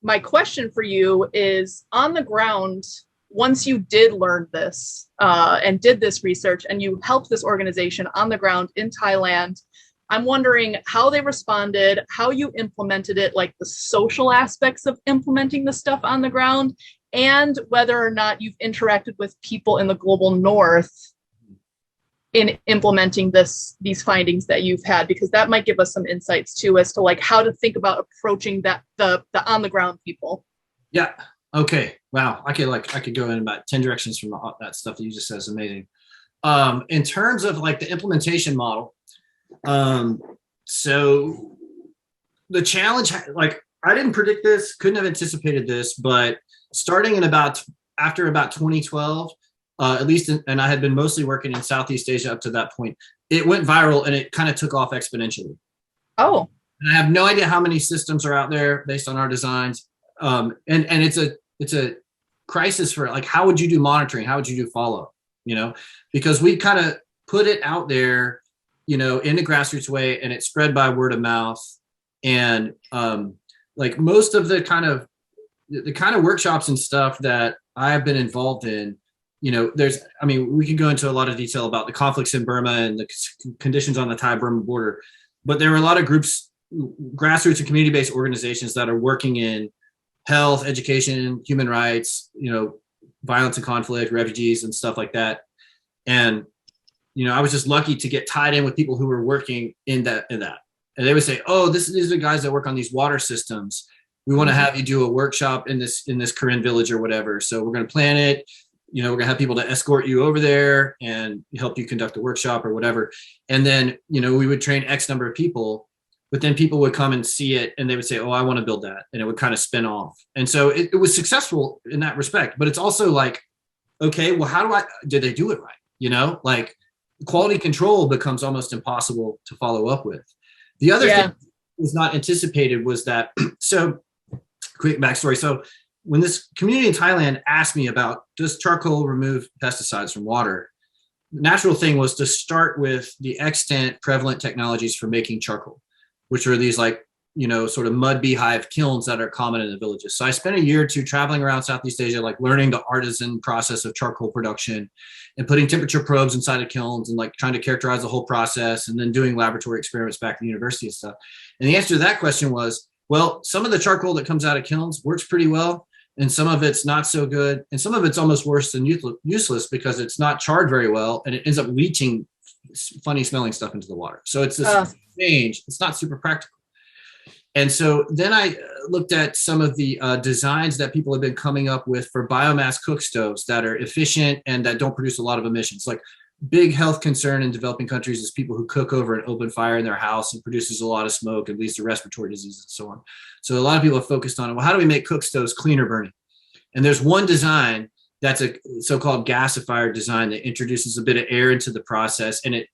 My question for you is, on the ground, once you did learn this and did this research and you helped this organization on the ground in Thailand, I'm wondering how they responded, how you implemented it, like the social aspects of implementing the stuff on the ground, and whether or not you've interacted with people in the global north in implementing these findings that you've had, because that might give us some insights too as to like how to think about approaching the on the ground people. Yeah. Okay. Wow. I could go in about 10 directions from that stuff that you just said. Is amazing. In terms of like the implementation model, so the challenge, like I didn't predict this, couldn't have anticipated this, but starting after about 2012, at least, and I had been mostly working in Southeast Asia up to that point, it went viral and it kind of took off exponentially. Oh. And I have no idea how many systems are out there based on our designs. And it's a crisis for like, how would you do monitoring? How would you do follow? Because we kind of put it out there, in a grassroots way, and it spread by word of mouth. And like most of the kind of workshops and stuff that I've been involved in, we could go into a lot of detail about the conflicts in Burma and the conditions on the Thai-Burma border, but there were a lot of groups, grassroots and community-based organizations that are working in health, education, human rights, violence and conflict, refugees and stuff like that. And, I was just lucky to get tied in with people who were working in that. And they would say, oh, these are the guys that work on these water systems. We want to have you do a workshop in this Korean village or whatever. So we're going to plan it. We're going to have people to escort you over there and help you conduct a workshop or whatever. And then, we would train X number of people, but then people would come and see it and they would say, oh, I want to build that. And it would kind of spin off. And so it was successful in that respect, but it's also like, okay, well, did they do it right? Like quality control becomes almost impossible to follow up with. The other thing that was not anticipated was that, so quick backstory. So when this community in Thailand asked me about, does charcoal remove pesticides from water? The natural thing was to start with the extant prevalent technologies for making charcoal, which are these like, sort of mud beehive kilns that are common in the villages. So I spent a year or two traveling around Southeast Asia, like learning the artisan process of charcoal production and putting temperature probes inside of kilns and like trying to characterize the whole process and then doing laboratory experiments back at the university and stuff. And the answer to that question was, well, some of the charcoal that comes out of kilns works pretty well, and some of it's not so good, and some of it's almost worse than useless because it's not charred very well, and it ends up leaching funny smelling stuff into the water. So it's this change. It's not super practical. And so then I looked at some of the designs that people have been coming up with for biomass cook stoves that are efficient and that don't produce a lot of emissions. Like big health concern in developing countries is people who cook over an open fire in their house and produces a lot of smoke and leads to respiratory disease and so on. So a lot of people have focused on, well, how do we make cook stoves cleaner burning? And there's one design that's a so-called gasifier design that introduces a bit of air into the process. And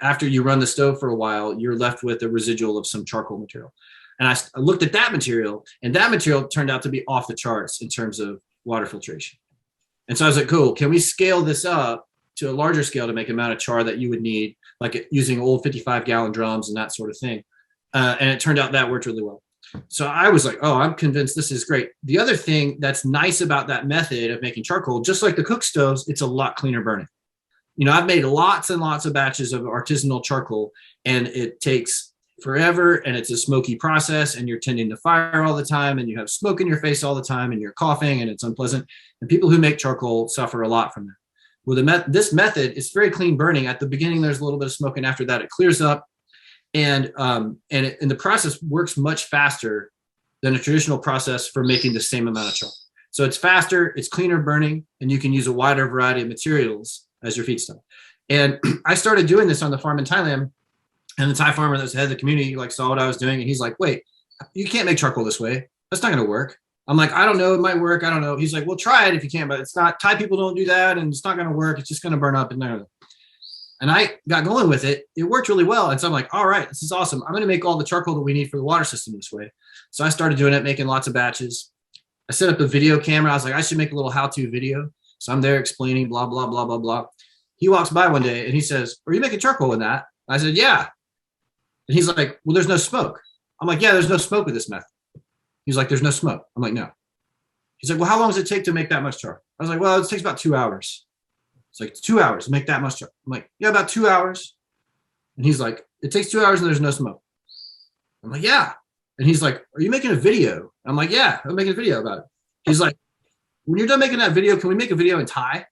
after you run the stove for a while, you're left with a residual of some charcoal material. And I looked at that material, and that material turned out to be off the charts in terms of water filtration. And so I was like, cool, can we scale this up to a larger scale to make the amount of char that you would need, like using old 55-gallon drums and that sort of thing. And it turned out that worked really well. So I was like, oh, I'm convinced this is great. The other thing that's nice about that method of making charcoal, just like the cook stoves, it's a lot cleaner burning. I've made lots and lots of batches of artisanal charcoal, and it takes forever, and it's a smoky process, and you're tending to fire all the time, and you have smoke in your face all the time, and you're coughing, and it's unpleasant. And people who make charcoal suffer a lot from that. Well, this method is very clean burning. At the beginning, there's a little bit of smoke, and after that, it clears up. And the process works much faster than a traditional process for making the same amount of charcoal. So it's faster, it's cleaner burning, and you can use a wider variety of materials as your feedstock. And I started doing this on the farm in Thailand, and the Thai farmer that's the head of the community saw what I was doing, and he's like, wait, you can't make charcoal this way. That's not going to work. I'm like, I don't know, it might work. I don't know. He's like, well, try it if you can, but it's not. Thai people don't do that, and it's not going to work. It's just going to burn up. And I got going with it. It worked really well. And so I'm like, all right, this is awesome. I'm going to make all the charcoal that we need for the water system this way. So I started doing it, making lots of batches. I set up a video camera. I was like, I should make a little how-to video. So I'm there explaining blah, blah, blah, blah, blah. He walks by one day and he says, are you making charcoal in that? I said, yeah. And he's like, well, there's no smoke. I'm like, yeah, there's no smoke with this method. He's like, there's no smoke. I'm like, no. He's like, well, how long does it take to make that much charcoal? I was like, well, it takes about 2 hours. It's like 2 hours to make that much charcoal. I'm like, yeah, about 2 hours. And he's like, it takes 2 hours and there's no smoke. I'm like, yeah. And he's like, are you making a video? I'm like, yeah, I'm making a video about it. He's like, when you're done making that video, can we make a video in Thai?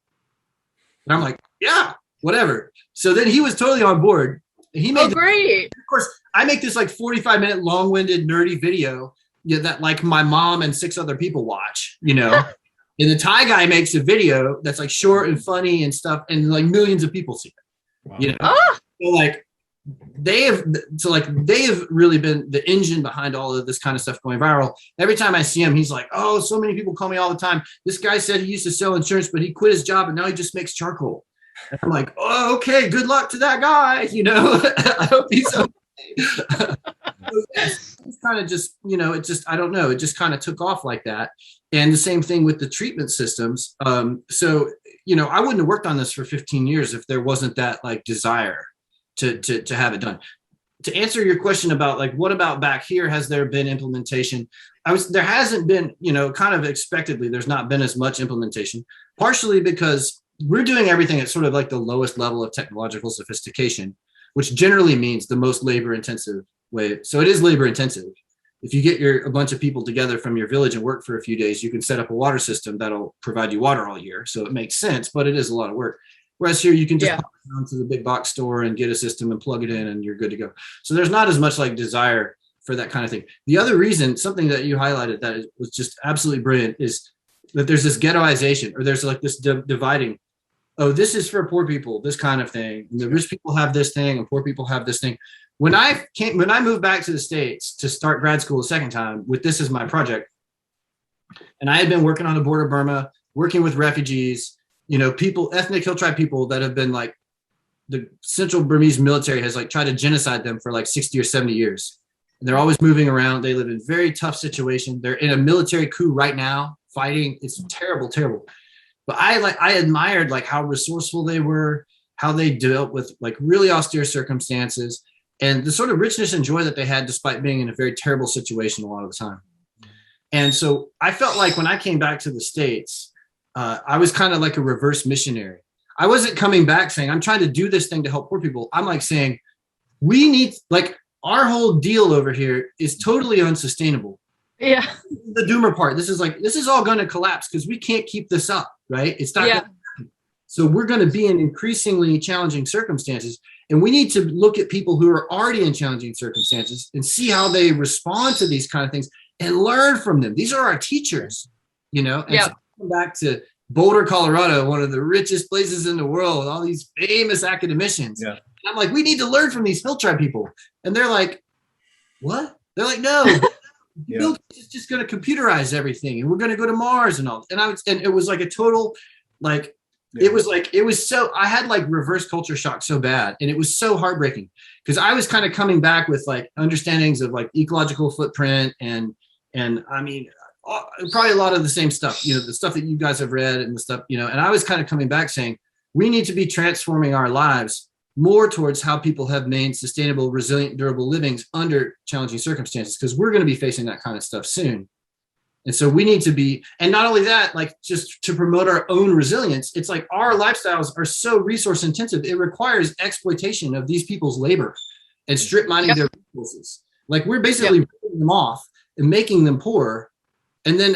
And I'm like, yeah, whatever. So then he was totally on board. And he made great. Of course, I make this 45-minute long-winded nerdy video that my mom and 6 other people watch, And the Thai guy makes a video that's short and funny and stuff, and millions of people see it. Wow. So they have really been the engine behind all of this kind of stuff going viral. Every time I see him, he's like, oh, so many people call me all the time. This guy said he used to sell insurance, but he quit his job and now he just makes charcoal. And I'm like, oh, okay, good luck to that guy. I hope he's okay. It's kind of just, I don't know. It just kind of took off like that. And the same thing with the treatment systems. So, I wouldn't have worked on this for 15 years if there wasn't that desire to have it done. To answer your question about what about back here, has there been implementation? There hasn't been, kind of expectedly, there's not been as much implementation, partially because we're doing everything at sort of the lowest level of technological sophistication, which generally means the most labor intensive way. So it is labor intensive. If you get a bunch of people together from your village and work for a few days, you can set up a water system that'll provide you water all year. So it makes sense, but it is a lot of work. Whereas here you can just pop down to the big box store and get a system and plug it in and you're good to go. So there's not as much desire for that kind of thing. The other reason, something that you highlighted that was just absolutely brilliant, is that there's this ghettoization, or there's like this dividing. Oh, this is for poor people, this kind of thing. And the rich people have this thing, and poor people have this thing. When I moved back to the States to start grad school the second time with this as my project, and I had been working on the border of Burma, working with refugees, people, ethnic hill tribe people that have been like, the Central Burmese military has like tried to genocide them for like 60 or 70 years. And they're always moving around. They live in very tough situation. They're in a military coup right now, fighting. It's terrible, terrible. But I admired like how resourceful they were, how they dealt with like really austere circumstances, and the sort of richness and joy that they had despite being in a very terrible situation a lot of the time. And so I felt like when I came back to the States, I was kind of like a reverse missionary. I wasn't coming back saying, I'm trying to do this thing to help poor people. I'm like saying, we need, like, our whole deal over here is totally unsustainable. Yeah. The Doomer part, this is all going to collapse because we can't keep this up, right? It's not. Yeah. So we're going to be in increasingly challenging circumstances. And we need to look at people who are already in challenging circumstances and see how they respond to these kind of things and learn from them. These are our teachers, And so come back to Boulder, Colorado, one of the richest places in the world, all these famous academicians. Yeah. And I'm like, we need to learn from these hill tribe people. And they're like, what? They're like, no, it's just going to computerize everything. And we're going to go to Mars and all. And it was like a total, like, I had like reverse culture shock so bad. And it was so heartbreaking because I was kind of coming back with like understandings of like ecological footprint and I mean, probably a lot of the same stuff, the stuff that you guys have read and the stuff, and I was kind of coming back saying, we need to be transforming our lives more towards how people have made sustainable, resilient, durable livings under challenging circumstances, because we're going to be facing that kind of stuff soon. And so we need to be, and not only that, like just to promote our own resilience, it's like our lifestyles are so resource intensive. It requires exploitation of these people's labor and strip mining their resources. Like we're basically ripping them off and making them poor. And then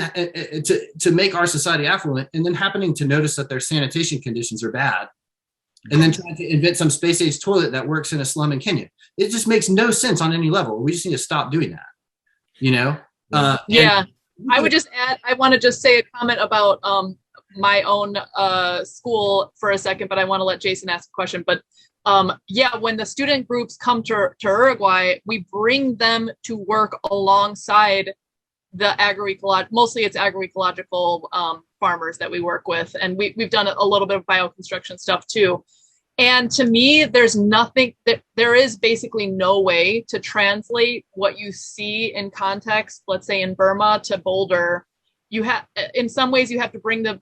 to make our society affluent, and then happening to notice that their sanitation conditions are bad, and then trying to invent some space-age toilet that works in a slum in Kenya. It just makes no sense on any level. We just need to stop doing that, I would just add, I want to just say a comment about my own school for a second, but I want to let Jason ask a question. But when the student groups come to Uruguay, we bring them to work alongside the mostly it's agroecological farmers that we work with. And we've done a little bit of bioconstruction stuff too. And to me, there is basically no way to translate what you see in context, let's say in Burma to Boulder. In some ways you have to bring the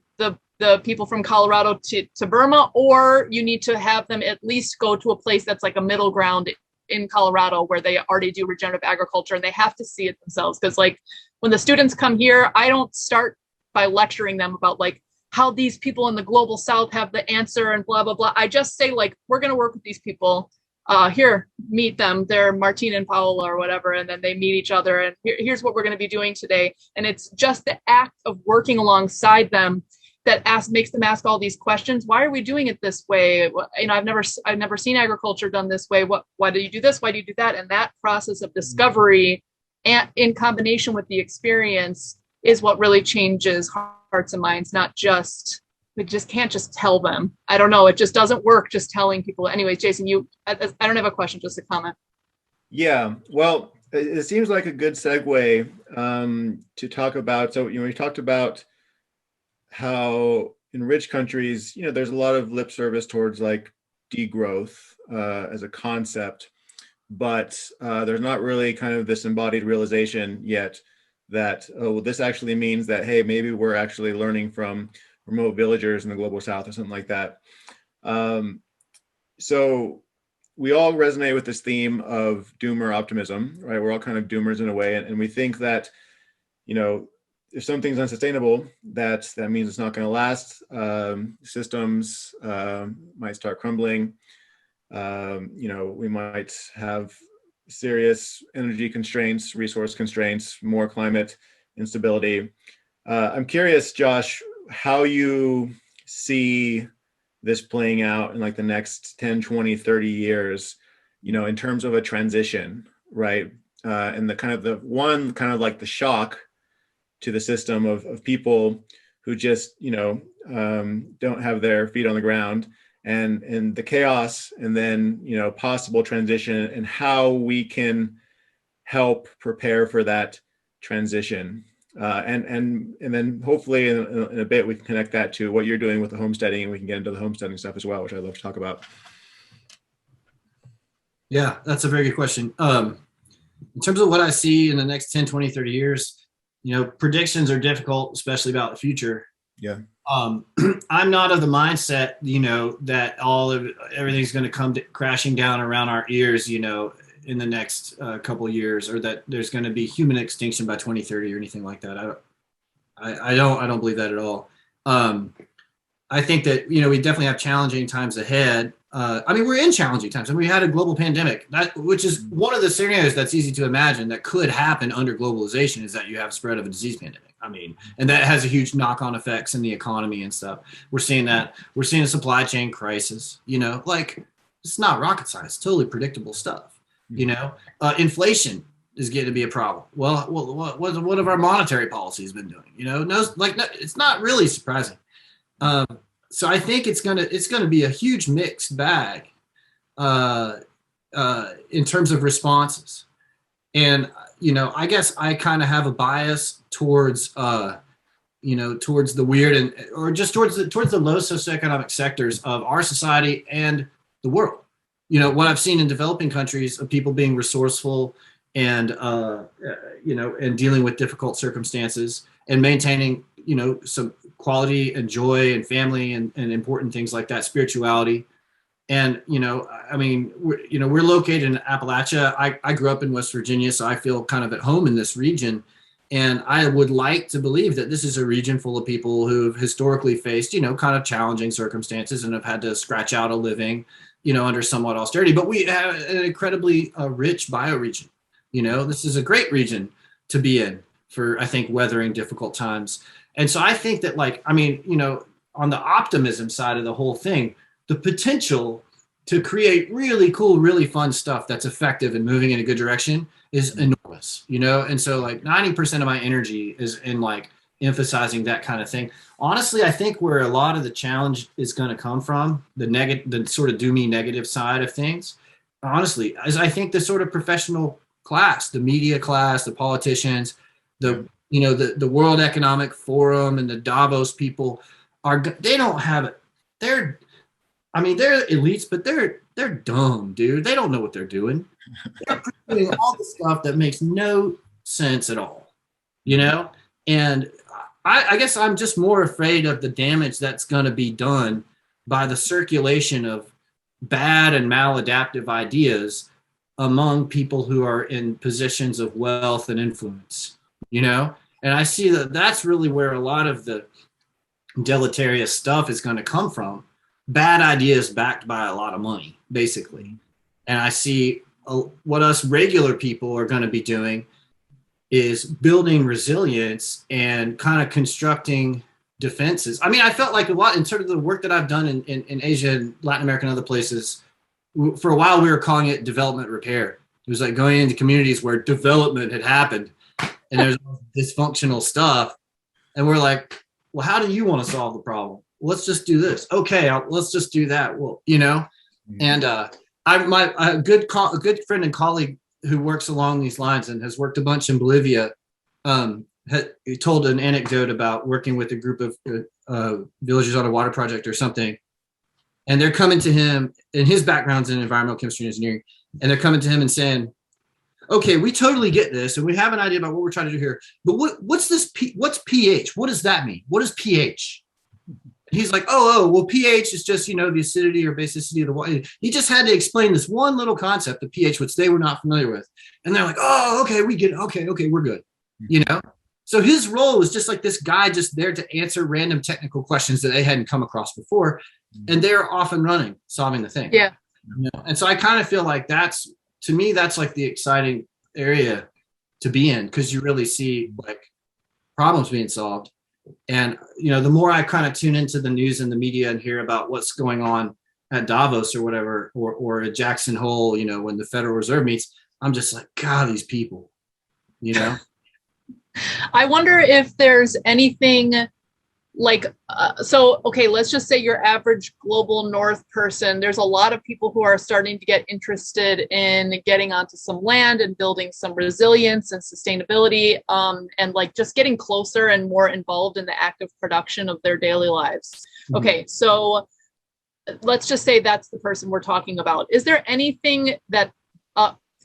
people from Colorado to Burma, or you need to have them at least go to a place that's like a middle ground in Colorado where they already do regenerative agriculture, and they have to see it themselves. Because like when the students come here, I don't start by lecturing them about like how these people in the global South have the answer and blah, blah, blah. I just say like, we're going to work with these people. Here, meet them. They're Martina and Paola or whatever. And then they meet each other. And here's what we're going to be doing today. And it's just the act of working alongside them that makes them ask all these questions. Why are we doing it this way? I've never seen agriculture done this way. Why do you do this? Why do you do that? And that process of discovery, and in combination with the experience, is what really changes hearts and minds. We just can't just tell them. I don't know. It just doesn't work just telling people. Anyways, Jason, I don't have a question, just a comment. Yeah, well, it seems like a good segue to talk about. So, we talked about how in rich countries, there's a lot of lip service towards like degrowth as a concept, but there's not really kind of this embodied realization yet that, this actually means that, hey, maybe we're actually learning from remote villagers in the global South or something like that. So we all resonate with this theme of Doomer optimism, right? We're all kind of doomers in a way. And we think that, if something's unsustainable, that means it's not going to last. Systems might start crumbling. We might have serious energy constraints, resource constraints, more climate instability. I'm curious, Josh, how you see this playing out in like the next 10, 20, 30 years, in terms of a transition, right? and the kind of the shock to the system of people who just, don't have their feet on the ground, and the chaos, and then, possible transition, and how we can help prepare for that transition. And then hopefully in a bit we can connect that to what you're doing with the homesteading, and we can get into the homesteading stuff as well, which I'd love to talk about. Yeah, that's a very good question. In terms of what I see in the next 10, 20, 30 years, predictions are difficult, especially about the future. Yeah. I'm not of the mindset, that everything's going to come crashing down around our ears, in the next couple of years, or that there's going to be human extinction by 2030 or anything like that. I don't believe that at all. I think that, we definitely have challenging times ahead. We're in challenging times. We had a global pandemic, which is one of the scenarios that's easy to imagine that could happen under globalization, is that you have spread of a disease pandemic. And that has a huge knock-on effects in the economy and stuff. We're seeing that. We're seeing a supply chain crisis, it's not rocket science, totally predictable stuff. Inflation is getting to be a problem. Well, what have our monetary policies been doing? It's not really surprising. So I think it's gonna be a huge mixed bag in terms of responses. And I guess I kind of have a bias towards towards the weird or just towards the low socioeconomic sectors of our society and the world. What I've seen in developing countries of people being resourceful and and dealing with difficult circumstances and maintaining some quality and joy and family and important things like that, spirituality. And we're located in Appalachia. I grew up in West Virginia, so I feel kind of at home in this region. And I would like to believe that this is a region full of people who've historically faced, kind of challenging circumstances and have had to scratch out a living, under somewhat austerity. But we have an incredibly rich bioregion. This is a great region to be in for, I think, weathering difficult times. And so I think that, on the optimism side of the whole thing, the potential to create really cool, really fun stuff that's effective and moving in a good direction is enormous, And so 90% of my energy is in emphasizing that kind of thing. Honestly, I think where a lot of the challenge is going to come from, the sort of doomy negative side of things, honestly, is I think the sort of professional class, the media class, the politicians, the World Economic Forum and the Davos people they don't have it. They're elites, but they're dumb, dude. They don't know what they're doing. They're doing all the stuff that makes no sense at all, And I guess I'm just more afraid of the damage that's going to be done by the circulation of bad and maladaptive ideas among people who are in positions of wealth and influence, And I see that that's really where a lot of the deleterious stuff is going to come from. Bad ideas backed by a lot of money, basically. And I see what us regular people are going to be doing is building resilience and kind of constructing defenses. I felt like a lot in terms of the work that I've done in Asia and Latin America and other places. For a while, we were calling it development repair. It was like going into communities where development had happened and there's dysfunctional stuff. And we're like, well, how do you want to solve the problem? Let's just do this. Okay, let's just do that. Well, And a good friend and colleague who works along these lines and has worked a bunch in Bolivia, he told an anecdote about working with a group of villages on a water project or something. And they're coming to him, and his background's in environmental chemistry and engineering, and they're coming to him and saying, okay, we totally get this, and we have an idea about what we're trying to do here, but what's this? What's pH? What does that mean? What is pH? And he's like, well, pH is just, the acidity or basicity of the water. He just had to explain this one little concept of pH, which they were not familiar with. And they're like, oh, okay, we get it. Okay, we're good. So his role was just like this guy just there to answer random technical questions that they hadn't come across before. And they're off and running, solving the thing. Yeah. And so I kind of feel like that's like the exciting area to be in, because you really see problems being solved. And, the more I kind of tune into the news and the media and hear about what's going on at Davos or whatever, or at Jackson Hole, when the Federal Reserve meets, I'm just like, God, these people, you know? I wonder if there's anything like, so, okay, let's just say your average global north person, there's a lot of people who are starting to get interested in getting onto some land and building some resilience and sustainability, and like just getting closer and more involved in the active production of their daily lives. Mm-hmm. Okay, so let's just say that's the person we're talking about. Is there anything that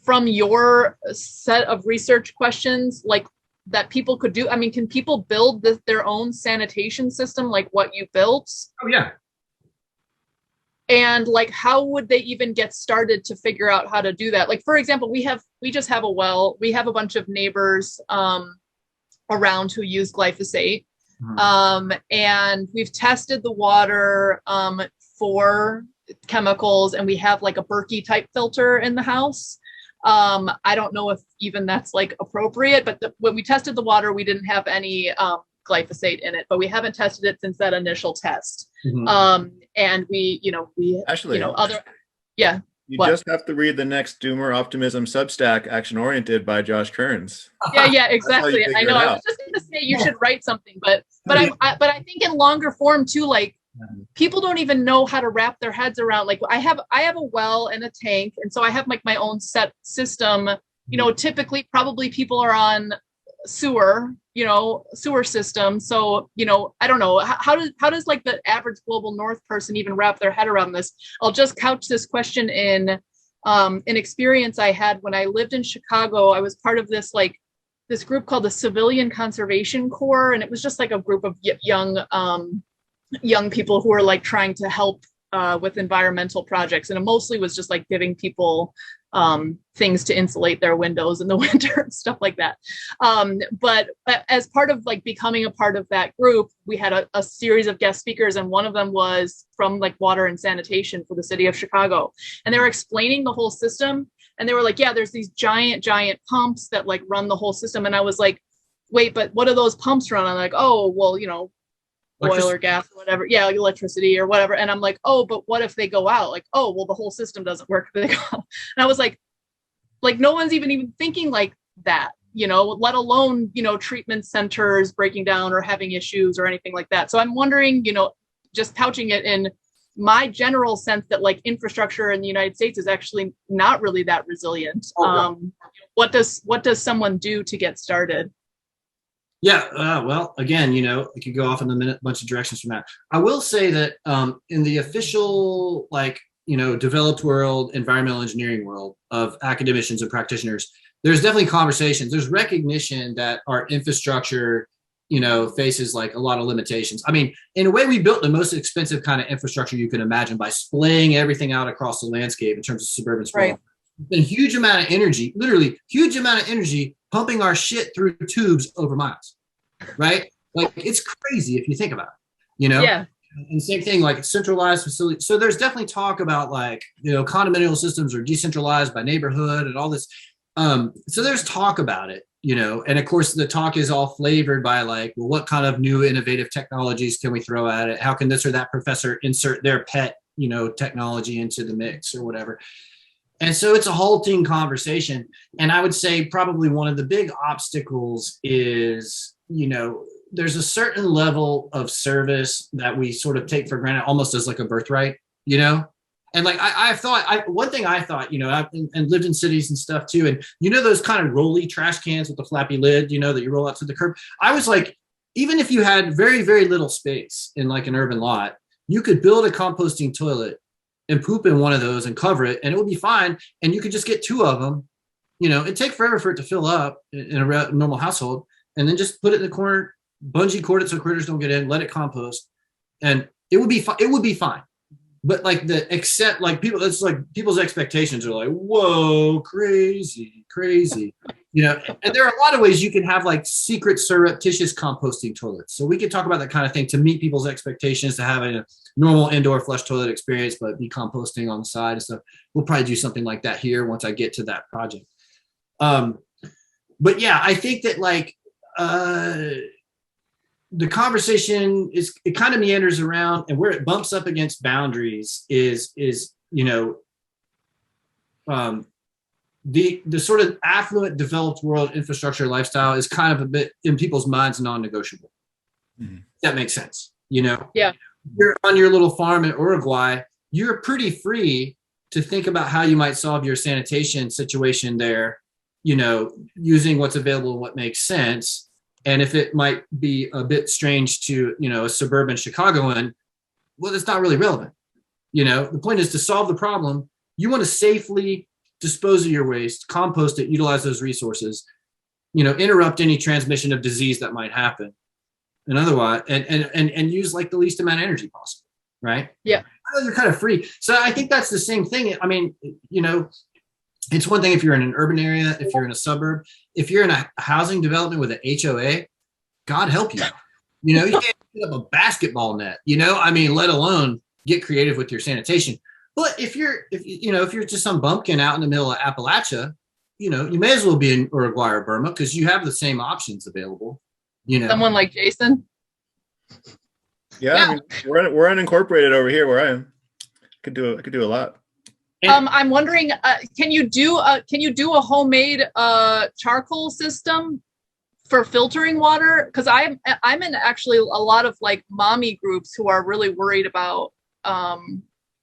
from your set of research questions, like that people could do? I mean, can people build their own sanitation system like what you built? Oh, yeah. And like, how would they even get started to figure out how to do that? Like, for example, we just have a well. We have a bunch of neighbors around who use glyphosate. Mm-hmm. And we've tested the water for chemicals, and we have like a Berkeley type filter in the house. I don't know if even that's like appropriate, but when we tested the water, we didn't have any glyphosate in it, but we haven't tested it since that initial test. Mm-hmm. And we actually, yeah. You just have to read the next Doomer Optimism Substack, Action Oriented by Josh Kearns. Yeah, exactly. I know. I was just going to say you should write something, but I think in longer form too, like, people don't even know how to wrap their heads around. Like, I have a well and a tank, and so I have like my own set system. You know, typically probably people are on sewer system. So, I don't know, how does like the average global north person even wrap their head around this? I'll just couch this question in an experience I had when I lived in Chicago. I was part of this group called the Civilian Conservation Corps, and it was just like a group of young people who are like trying to help with environmental projects, and it mostly was just like giving people things to insulate their windows in the winter and stuff like that. But as part of like becoming a part of that group, we had a series of guest speakers, and one of them was from like water and sanitation for the city of Chicago, and they were explaining the whole system, and they were like, yeah, there's these giant pumps that like run the whole system. And I was like, wait, but what do those pumps run on? Like, oh, well, oil or gas or whatever. Yeah, like electricity or whatever. And I'm like, oh, but what if they go out? Like, oh, well, the whole system doesn't work if they go out. And I was like, no one's even thinking like that, let alone, treatment centers breaking down or having issues or anything like that. So I'm wondering, just couching it in my general sense that like infrastructure in the United States is actually not really that resilient. What does someone do to get started? Yeah, well, again, it could go off in a bunch of directions from that. I will say that in the official, developed world, environmental engineering world of academicians and practitioners, there's definitely conversations. There's recognition that our infrastructure, faces like a lot of limitations. I mean, in a way, we built the most expensive kind of infrastructure you can imagine by splaying everything out across the landscape in terms of suburban sprawl. Right. A huge amount of energy, literally huge amount of energy pumping our shit through tubes over miles, right? Like, it's crazy if you think about it, Yeah. And same thing, like centralized facilities. So there's definitely talk about like, condominial systems are decentralized by neighborhood and all this. So there's talk about it, and of course the talk is all flavored by like, well, what kind of new innovative technologies can we throw at it? How can this or that professor insert their pet, technology into the mix or whatever? And so it's a halting conversation. And I would say probably one of the big obstacles is, there's a certain level of service that we sort of take for granted, almost as like a birthright, And like, one thing I thought, I've and lived in cities and stuff too. And those kind of rolly trash cans with the flappy lid, that you roll out to the curb. I was like, even if you had very, very little space in like an urban lot, you could build a composting toilet and poop in one of those and cover it, and it would be fine. And you could just get two of them. It'd take forever for it to fill up in a normal household, and then just put it in the corner, bungee cord it so critters don't get in, let it compost, and it would be fine. It would be fine. But like people's expectations are like, whoa, crazy. And there are a lot of ways you can have like secret surreptitious composting toilets. So we could talk about that kind of thing to meet people's expectations to have a normal indoor flush toilet experience, but be composting on the side and stuff. We'll probably do something like that here once I get to that project. But yeah, I think that like the conversation it kind of meanders around, and where it bumps up against boundaries is the sort of affluent developed world infrastructure lifestyle is kind of a bit in people's minds non-negotiable. Mm-hmm. That makes sense. You know, yeah. You're on your little farm in Uruguay, you're pretty free to think about how you might solve your sanitation situation there, you know, using what's available and what makes sense. And if it might be a bit strange to, you know, a suburban Chicagoan, well, it's not really relevant. You know, the point is to solve the problem. You want to safely dispose of your waste, compost it, utilize those resources, you know, interrupt any transmission of disease that might happen. And otherwise, and use like the least amount of energy possible, right? Yeah. Those are kind of free. So I think that's the same thing. I mean, you know, it's one thing if you're in an urban area, if you're in a suburb, if you're in a housing development with an HOA, God help you. You know, you can't put up a basketball net, you know, I mean, let alone get creative with your sanitation. But if you're just some bumpkin out in the middle of Appalachia, you know, you may as well be in Uruguay or Burma because you have the same options available. You know, someone like Jason. Yeah, I mean, we're unincorporated over here where I am. I could do a lot. I'm wondering, can you do a homemade charcoal system for filtering water? Because I'm in actually a lot of like mommy groups who are really worried about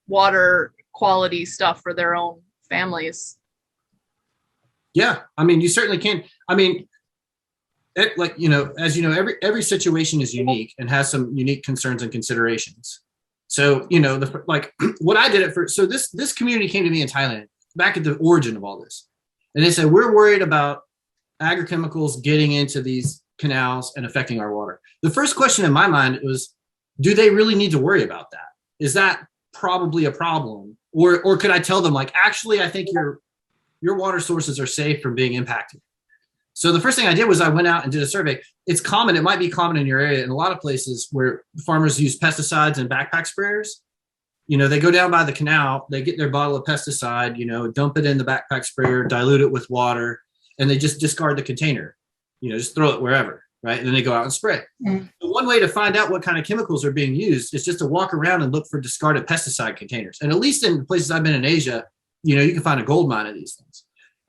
water quality stuff for their own families. Yeah, I mean, you certainly can. I mean, like, you know, as you know, every situation is unique and has some unique concerns and considerations. So, you know, like what I did at first. So this community came to me in Thailand back at the origin of all this, and they said we're worried about agrochemicals getting into these canals and affecting our water. The first question in my mind was, do they really need to worry about that? Is that probably a problem, or could I tell them like, actually, I think your water sources are safe from being impacted? So the first thing I did was I went out and did a survey. It's common. It might be common in your area in a lot of places where farmers use pesticides and backpack sprayers. You know, they go down by the canal, they get their bottle of pesticide, you know, dump it in the backpack sprayer, dilute it with water, and they just discard the container, you know, just throw it wherever, right? And then they go out and spray. Mm-hmm. One way to find out what kind of chemicals are being used is just to walk around and look for discarded pesticide containers. And at least in the places I've been in Asia, you know, you can find a gold mine of these things.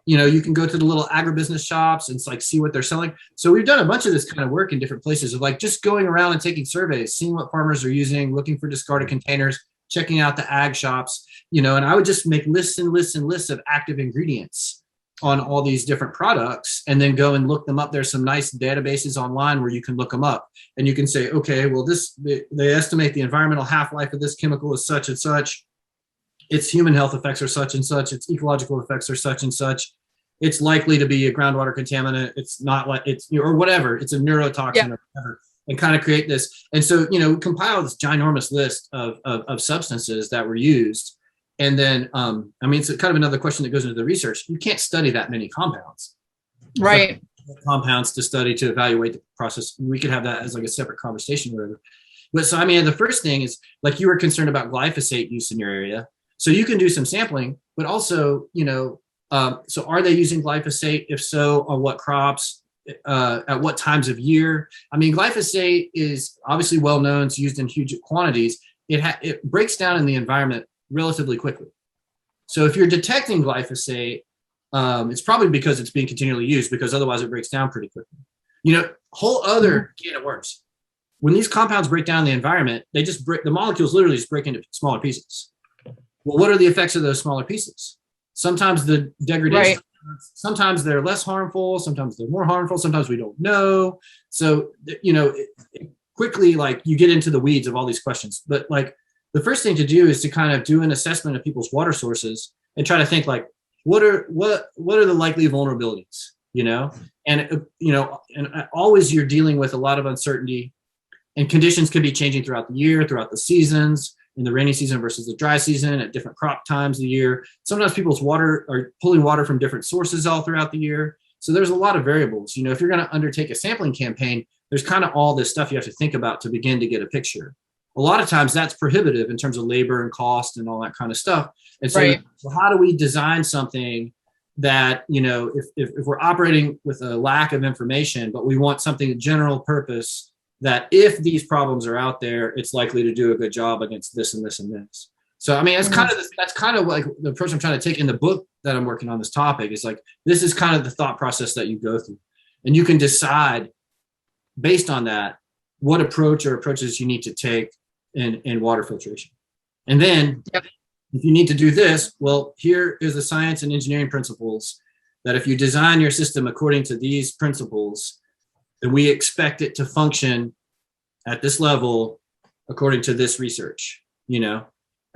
You know, you can go to the little agribusiness shops and like see what they're selling. So we've done a bunch of this kind of work in different places of like just going around and taking surveys, seeing what farmers are using, looking for discarded containers, checking out the ag shops, you know, and I would just make lists and lists and lists of active ingredients on all these different products and then go and look them up. There's some nice databases online where you can look them up and you can say, okay, well, they estimate the environmental half-life of this chemical is such and such. Its human health effects are such and such. Its ecological effects are such and such. It's likely to be a groundwater contaminant. It's not like it's, you know, or whatever. It's a neurotoxin or whatever, and kind of create this. And so, you know, compile this ginormous list of substances that were used. And then, I mean, it's kind of another question that goes into the research. You can't study that many compounds. Right. Compounds to study to evaluate the process. We could have that as like a separate conversation or whatever. But so, I mean, the first thing is like you were concerned about glyphosate use in your area. So you can do some sampling, but also, you know, so are they using glyphosate? If so, on what crops, at what times of year? I mean, glyphosate is obviously well known. It's used in huge quantities. It breaks down in the environment relatively quickly. So if you're detecting glyphosate, it's probably because it's being continually used, because otherwise it breaks down pretty quickly. You know, whole other can of worms. When these compounds break down in the environment, they just break, the molecules literally just break into smaller pieces. Well, what are the effects of those smaller pieces? Sometimes the degradation, sometimes they're less harmful, sometimes they're more harmful, sometimes we don't know. So, you know, it quickly, like you get into the weeds of all these questions. But like the first thing to do is to kind of do an assessment of people's water sources and try to think like, what are the likely vulnerabilities, you know? And, you know, and always you're dealing with a lot of uncertainty, and conditions can be changing throughout the year, throughout the seasons, in the rainy season versus the dry season, at different crop times of the year. Sometimes people's water are pulling water from different sources all throughout the year. So there's a lot of variables. You know, if you're going to undertake a sampling campaign, there's kind of all this stuff you have to think about to begin to get a picture. A lot of times that's prohibitive in terms of labor and cost and all that kind of stuff. And so, so how do we design something that, you know, if we're operating with a lack of information, but we want something general purpose, that if these problems are out there, it's likely to do a good job against this and this and this. So, I mean, that's kind of like the approach I'm trying to take in the book that I'm working on this topic is like, this is kind of the thought process that you go through, and you can decide based on that, what approach or approaches you need to take in water filtration. And then if you need to do this, well, here is the science and engineering principles that if you design your system according to these principles, then we expect it to function at this level according to this research, you know,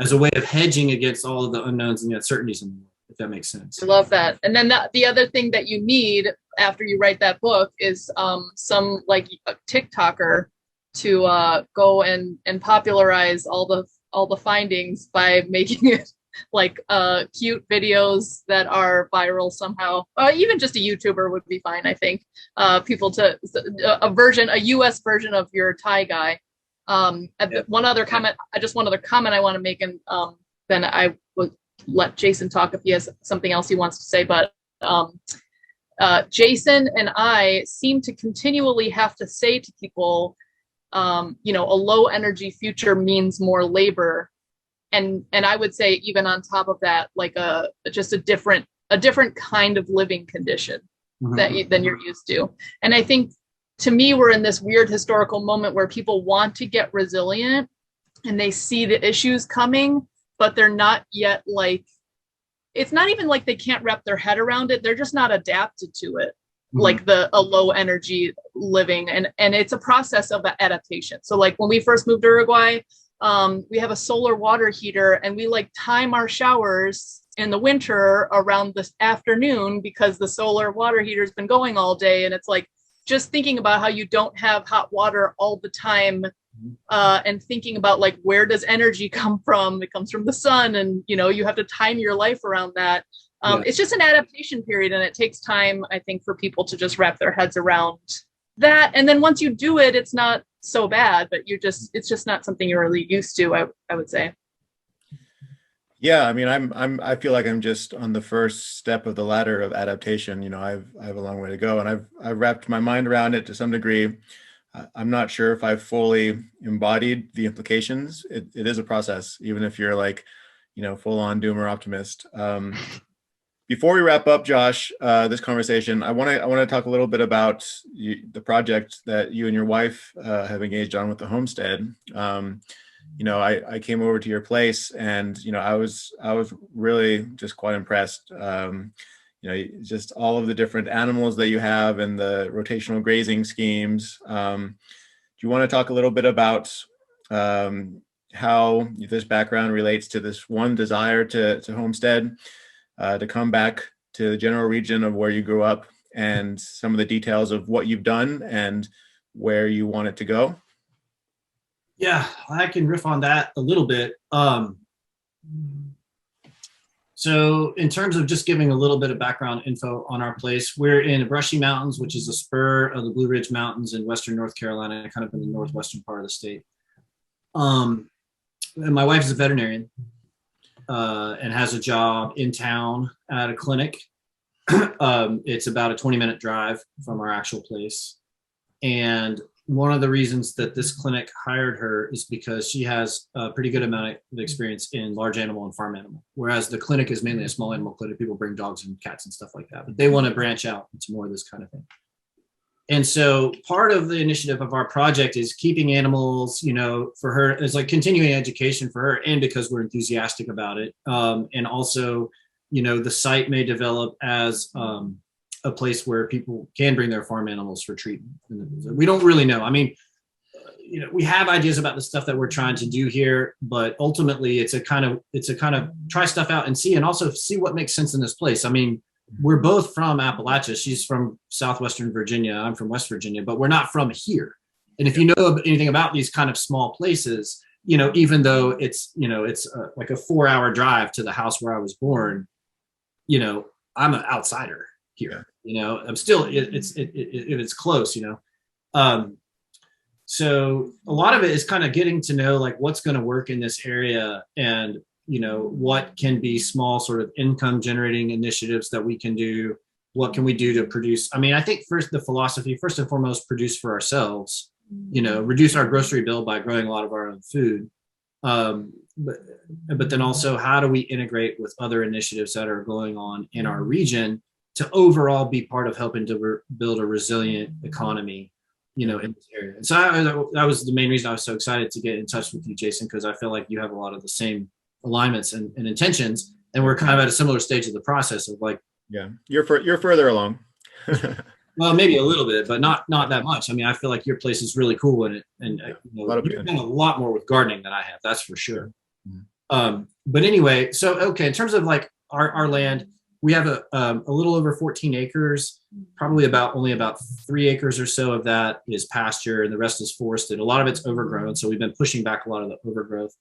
as a way of hedging against all of the unknowns and the uncertainties in the world, if that makes sense. I love that. And then the other thing that you need after you write that book is some like a TikToker to go and popularize all the findings by making it like cute videos that are viral somehow. Even just a YouTuber would be fine, I think. People to a US version of your Thai guy. One other comment I want to make, and then I would let Jason talk if he has something else he wants to say. But Jason and I seem to continually have to say to people, you know, a low energy future means more labor. And I would say even on top of that, like just a different kind of living condition than you're used to. And I think to me, we're in this weird historical moment where people want to get resilient and they see the issues coming, but they're not yet like, it's not even like they can't wrap their head around it. They're just not adapted to it. Like a low energy living. And it's a process of adaptation. So like when we first moved to Uruguay, we have a solar water heater and we like time our showers in the winter around this afternoon because the solar water heater has been going all day. And it's like, just thinking about how you don't have hot water all the time, and thinking about like, where does energy come from? It comes from the sun, and you know, you have to time your life around that. It's just an adaptation period, and it takes time, I think, for people to just wrap their heads around that. And then once you do it, it's not so bad, but it's just not something you're really used to, I would say. Yeah, I mean, I feel like I'm just on the first step of the ladder of adaptation. You know, I have a long way to go, and I've wrapped my mind around it to some degree. I'm not sure if I've fully embodied the implications. It is a process, even if you're like, you know, full on doomer optimist. Before we wrap up, Josh, this conversation, I want to talk a little bit about the project that you and your wife have engaged on with the homestead. You know, I came over to your place, and you know, I was really just quite impressed. You know, just all of the different animals that you have and the rotational grazing schemes. Do you want to talk a little bit about how this background relates to this one desire to homestead, to come back to the general region of where you grew up, and some of the details of what you've done and where you want it to go? Yeah, I can riff on that a little bit. So in terms of just giving a little bit of background info on our place, we're in the Brushy Mountains, which is a spur of the Blue Ridge Mountains in western North Carolina, kind of in the northwestern part of the state. And my wife is a veterinarian and has a job in town at a clinic. It's about a 20-minute drive from our actual place. And one of the reasons that this clinic hired her is because she has a pretty good amount of experience in large animal and farm animal, whereas the clinic is mainly a small animal clinic. People bring dogs and cats and stuff like that, but they want to branch out into more of this kind of thing. And so part of the initiative of our project is keeping animals, you know, for her, is like continuing education for her, and because we're enthusiastic about it. And also, you know, the site may develop as a place where people can bring their farm animals for treatment. We don't really know. I mean, you know, we have ideas about the stuff that we're trying to do here, but ultimately it's a kind of try stuff out and see, and also see what makes sense in this place. I mean, we're both from Appalachia. She's from Southwestern Virginia. I'm from West Virginia, but we're not from here. And if you know anything about these kind of small places, you know, even though it's, you know, it's like a 4-hour drive to the house where I was born, you know, I'm an outsider here. You know, I'm still, it's close, you know. So a lot of it is kind of getting to know like what's going to work in this area, and, you know, what can be small sort of income generating initiatives that we can do. What can we do to produce? I mean, I think the philosophy, first and foremost, produce for ourselves, you know, reduce our grocery bill by growing a lot of our own food. but then also how do we integrate with other initiatives that are going on in our region to overall be part of helping to build a resilient economy, in this area. And so that was the main reason I was so excited to get in touch with you, Jason, because I feel like you have a lot of the same alignments and intentions, and we're kind of at a similar stage of the process of like, yeah, you're further along. Well, maybe a little bit, but not that much. I mean, I feel like your place is really cool, and you've done a lot more with gardening than I have. That's for sure. Mm-hmm. But anyway, so okay, in terms of like our land, we have a little over 14 acres. Probably only about 3 acres or so of that is pasture, and the rest is forested. A lot of it's overgrown, so we've been pushing back a lot of the overgrowth.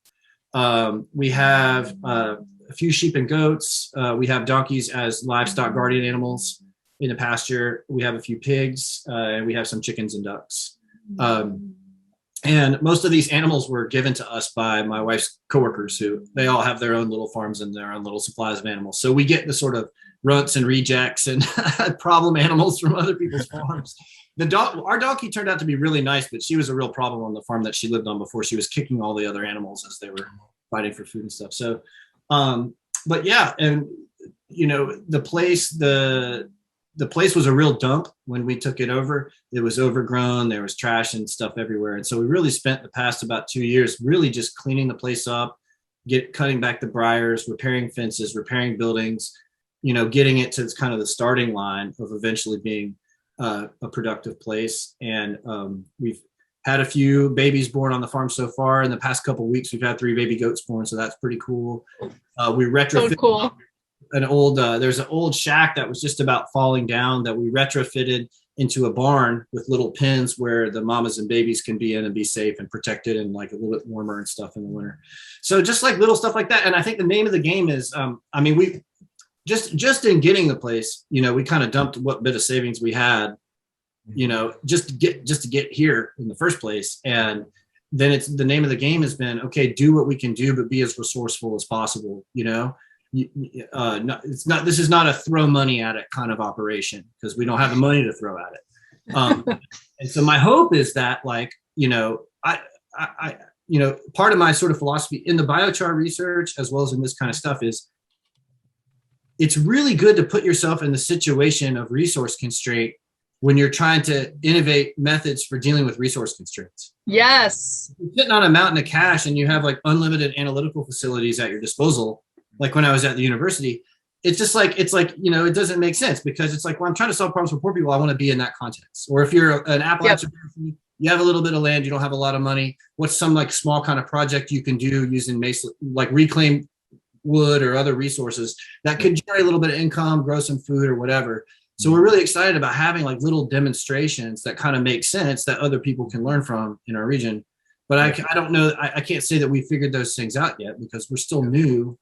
We have a few sheep and goats. We have donkeys as livestock guardian animals in the pasture. We have a few pigs, and we have some chickens and ducks. And most of these animals were given to us by my wife's coworkers, who they all have their own little farms and their own little supplies of animals. So we get the sort of runts and rejects and problem animals from other people's farms. Our donkey turned out to be really nice, but she was a real problem on the farm that she lived on before. She was kicking all the other animals as they were fighting for food and stuff. So, but yeah, and the place was a real dump when we took it over. It was overgrown. There was trash and stuff everywhere. And so we really spent the past about 2 years really just cleaning the place up, cutting back the briars, repairing fences, repairing buildings, getting it to kind of the starting line of eventually being a productive place. And we've had a few babies born on the farm so far. In the past couple of weeks, we've had 3 baby goats born. So that's pretty cool. We retrofitted. So cool. There's an old shack that was just about falling down that we retrofitted into a barn with little pens where the mamas and babies can be in and be safe and protected and like a little bit warmer and stuff in the winter. So just like little stuff like that. And I think the name of the game is, we just in getting the place, we kind of dumped what bit of savings we had, just to get here in the first place. And then it's the name of the game has been, okay, do what we can do, but be as resourceful as possible, this is not a throw money at it kind of operation, because we don't have the money to throw at it. And so my hope is that, like, I part of my sort of philosophy in the biochar research, as well as in this kind of stuff, is it's really good to put yourself in the situation of resource constraint when you're trying to innovate methods for dealing with resource constraints. Yes. You're sitting on a mountain of cash and you have like unlimited analytical facilities at your disposal. Like when I was at the university, it's just like, it doesn't make sense, because it's like, well, I'm trying to solve problems for poor people. I want to be in that context. Or if you're an Appalachian person, you have a little bit of land, you don't have a lot of money. What's some like small kind of project you can do using like reclaimed wood or other resources that could generate a little bit of income, grow some food or whatever. So we're really excited about having like little demonstrations that kind of make sense that other people can learn from in our region. But I don't know, I can't say that we figured those things out yet, because we're still new.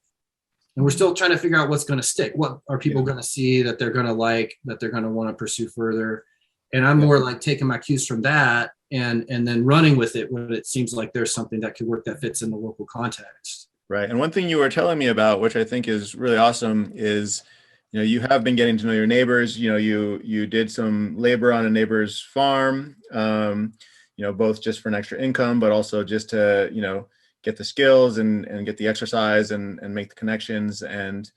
And we're still trying to figure out what's going to stick. What are people going to see that they're going to like, that they're going to want to pursue further? And I'm more like taking my cues from that and then running with it when it seems like there's something that could work that fits in the local context. Right. And one thing you were telling me about, which I think is really awesome, is, you have been getting to know your neighbors. You did some labor on a neighbor's farm, both just for an extra income, but also just to, get the skills and get the exercise and make the connections. And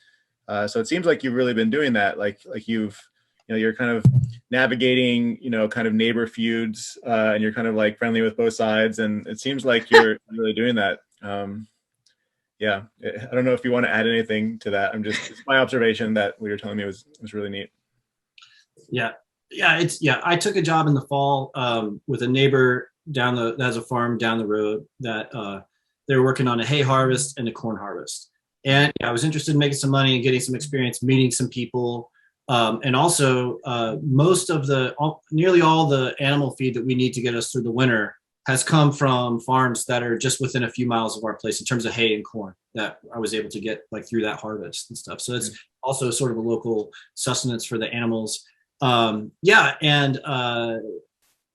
so it seems like you've really been doing that. Like you're kind of navigating, kind of neighbor feuds, and you're kind of like friendly with both sides. And it seems like you're really doing that. Yeah, I don't know if you want to add anything to that. It's my observation that what you're telling me was really neat. Yeah. I took a job in the fall with a neighbor that has a farm down the road that they were working on a hay harvest and a corn harvest. And I was interested in making some money and getting some experience, meeting some people. And also nearly all the animal feed that we need to get us through the winter has come from farms that are just within a few miles of our place in terms of hay and corn that I was able to get like through that harvest and stuff. So it's also sort of a local sustenance for the animals. And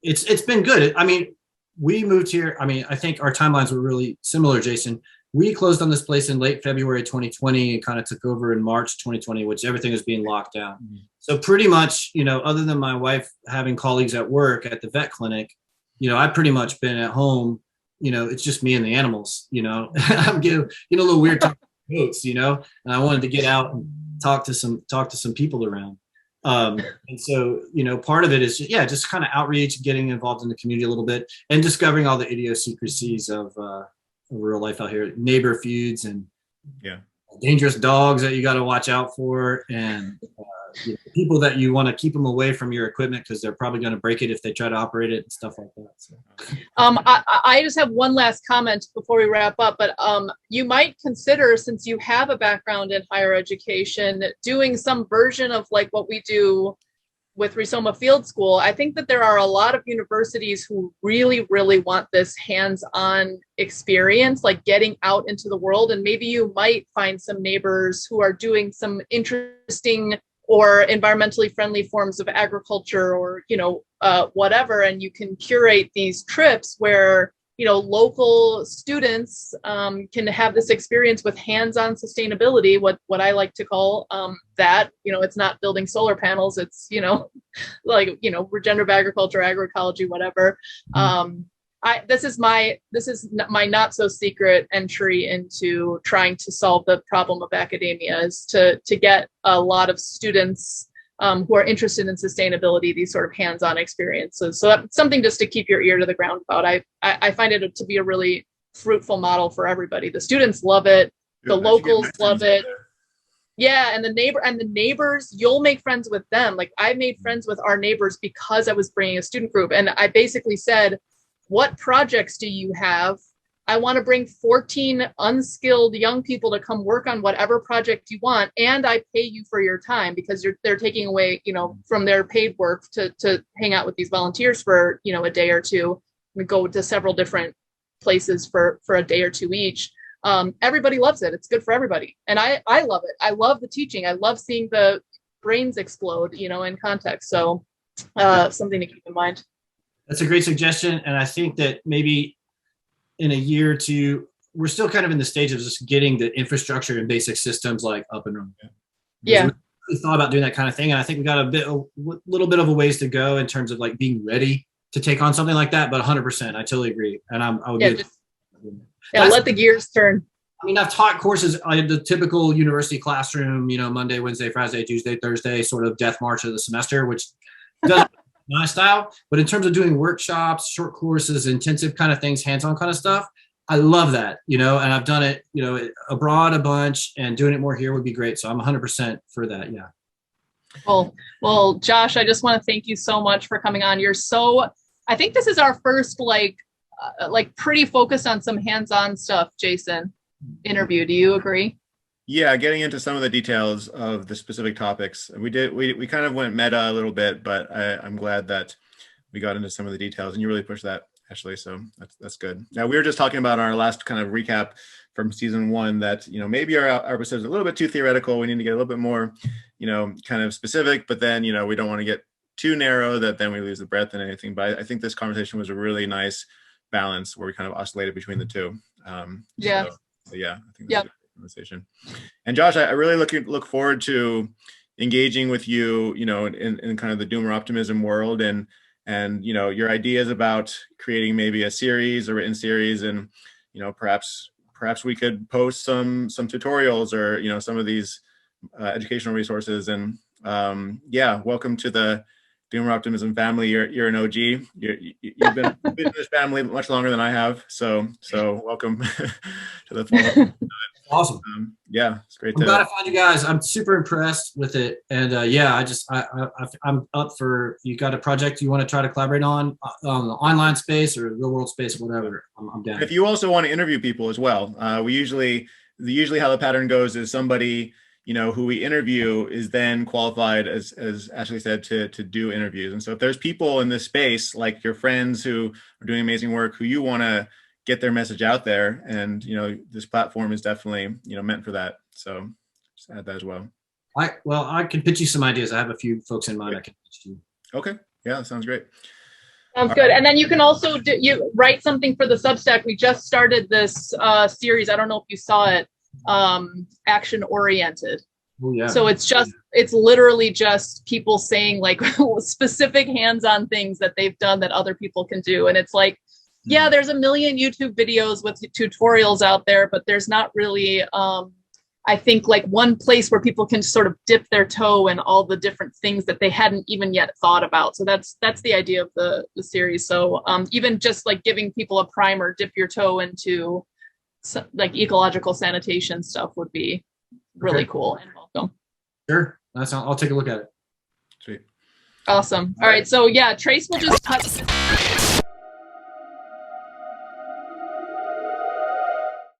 it's been good. I mean, we moved here. I mean, I think our timelines were really similar, Jason. We closed on this place in late February 2020 and kind of took over in March 2020, which everything was being locked down. Mm-hmm. So pretty much, other than my wife having colleagues at work at the vet clinic, I've pretty much been at home it's just me and the animals, I'm getting a little weird talking to goats, and I wanted to get out and talk to some people around. And so, part of it is just kind of outreach, getting involved in the community a little bit, and discovering all the idiosyncrasies of real life out here, neighbor feuds and dangerous dogs that you got to watch out for, and people that you want to keep them away from your equipment because they're probably going to break it if they try to operate it and stuff like that. So. I just have one last comment before we wrap up, but you might consider, since you have a background in higher education, doing some version of like what we do with Rhizoma Field School. I think that there are a lot of universities who really, really want this hands-on experience, like getting out into the world. And maybe you might find some neighbors who are doing some interesting or environmentally friendly forms of agriculture, or whatever, and you can curate these trips where local students can have this experience with hands-on sustainability, what I like to call that. It's not building solar panels, it's regenerative agriculture, agroecology, whatever. This is my not so secret entry into trying to solve the problem of academia, is to get a lot of students who are interested in sustainability these sort of hands-on experiences. So that's something just to keep your ear to the ground about. I find it to be a really fruitful model for everybody. The students love it. The locals love it. Yeah, and the neighbors, you'll make friends with them. Like, I made friends with our neighbors because I was bringing a student group, and I basically said, what projects do you have? I want to bring 14 unskilled young people to come work on whatever project you want, and I pay you for your time, because they're taking away, from their paid work to hang out with these volunteers for, a day or two. We go to several different places for a day or two each. Everybody loves it. It's good for everybody. And I love it. I love the teaching. I love seeing the brains explode, in context. So something to keep in mind. That's a great suggestion. And I think that maybe in a year or two, we're still kind of in the stage of just getting the infrastructure and basic systems like up and running. Yeah. We thought about doing that kind of thing. And I think we got a little bit of a ways to go in terms of like being ready to take on something like that. But 100%, I totally agree. And I would let the gears turn. I mean, I've taught courses in the typical university classroom, Monday, Wednesday, Friday, Tuesday, Thursday, sort of death march of the semester, which doesn't my style. But in terms of doing workshops, short courses, intensive kind of things, hands-on kind of stuff, I love that, and I've done it, abroad a bunch, and doing it more here would be great. So I'm 100% for that. Yeah. Well, Josh, I just want to thank you so much for coming on. I think this is our first, like pretty focused on some hands-on stuff, Jason, interview. Do you agree? Yeah, getting into some of the details of the specific topics. We kind of went meta a little bit, but I'm glad that we got into some of the details, and you really pushed that, Ashley. So that's good. Now, we were just talking about our last kind of recap from season 1 that, maybe our episodes are a little bit too theoretical. We need to get a little bit more, kind of specific, but then, we don't want to get too narrow that then we lose the breadth and anything. But I think this conversation was a really nice balance where we kind of oscillated between the two. Yeah. So yeah, I think that's a good conversation. And Josh, I really look forward to engaging with you, in kind of the Doomer Optimism world, and your ideas about creating maybe a series, a written series, and perhaps we could post some tutorials or some of these educational resources. And welcome to the Doomer Optimism family. You're an OG. You've been in this family much longer than I have. So welcome to the family. Awesome. It's great. I'm glad I found you guys. I'm super impressed with it. And I'm up for, you got a project you want to try to collaborate on the online space or real world space or whatever. I'm down. If you also want to interview people as well, we usually how the pattern goes is somebody who we interview is then qualified, as Ashley said, to do interviews. And so if there's people in this space, like your friends who are doing amazing work, who you want to get their message out there, and this platform is definitely meant for that. So just add that as well. I can pitch you some ideas. I have a few folks in mind I can pitch to you. Okay. Yeah, that sounds great. Sounds good. And then you can also you write something for the Substack. We just started this series. I don't know if you saw it. Action oriented. Oh, yeah. So it's literally just people saying like specific hands-on things that they've done that other people can do. And it's like, Yeah, there's a million YouTube videos with tutorials out there, but there's not really, I think, like one place where people can sort of dip their toe in all the different things that they hadn't even yet thought about. So that's the idea of the series. So even just like giving people a primer, dip your toe into like ecological sanitation stuff would be really cool and welcome. Sure, I'll take a look at it. Sweet. Awesome. All right. So yeah, Trace will just cut.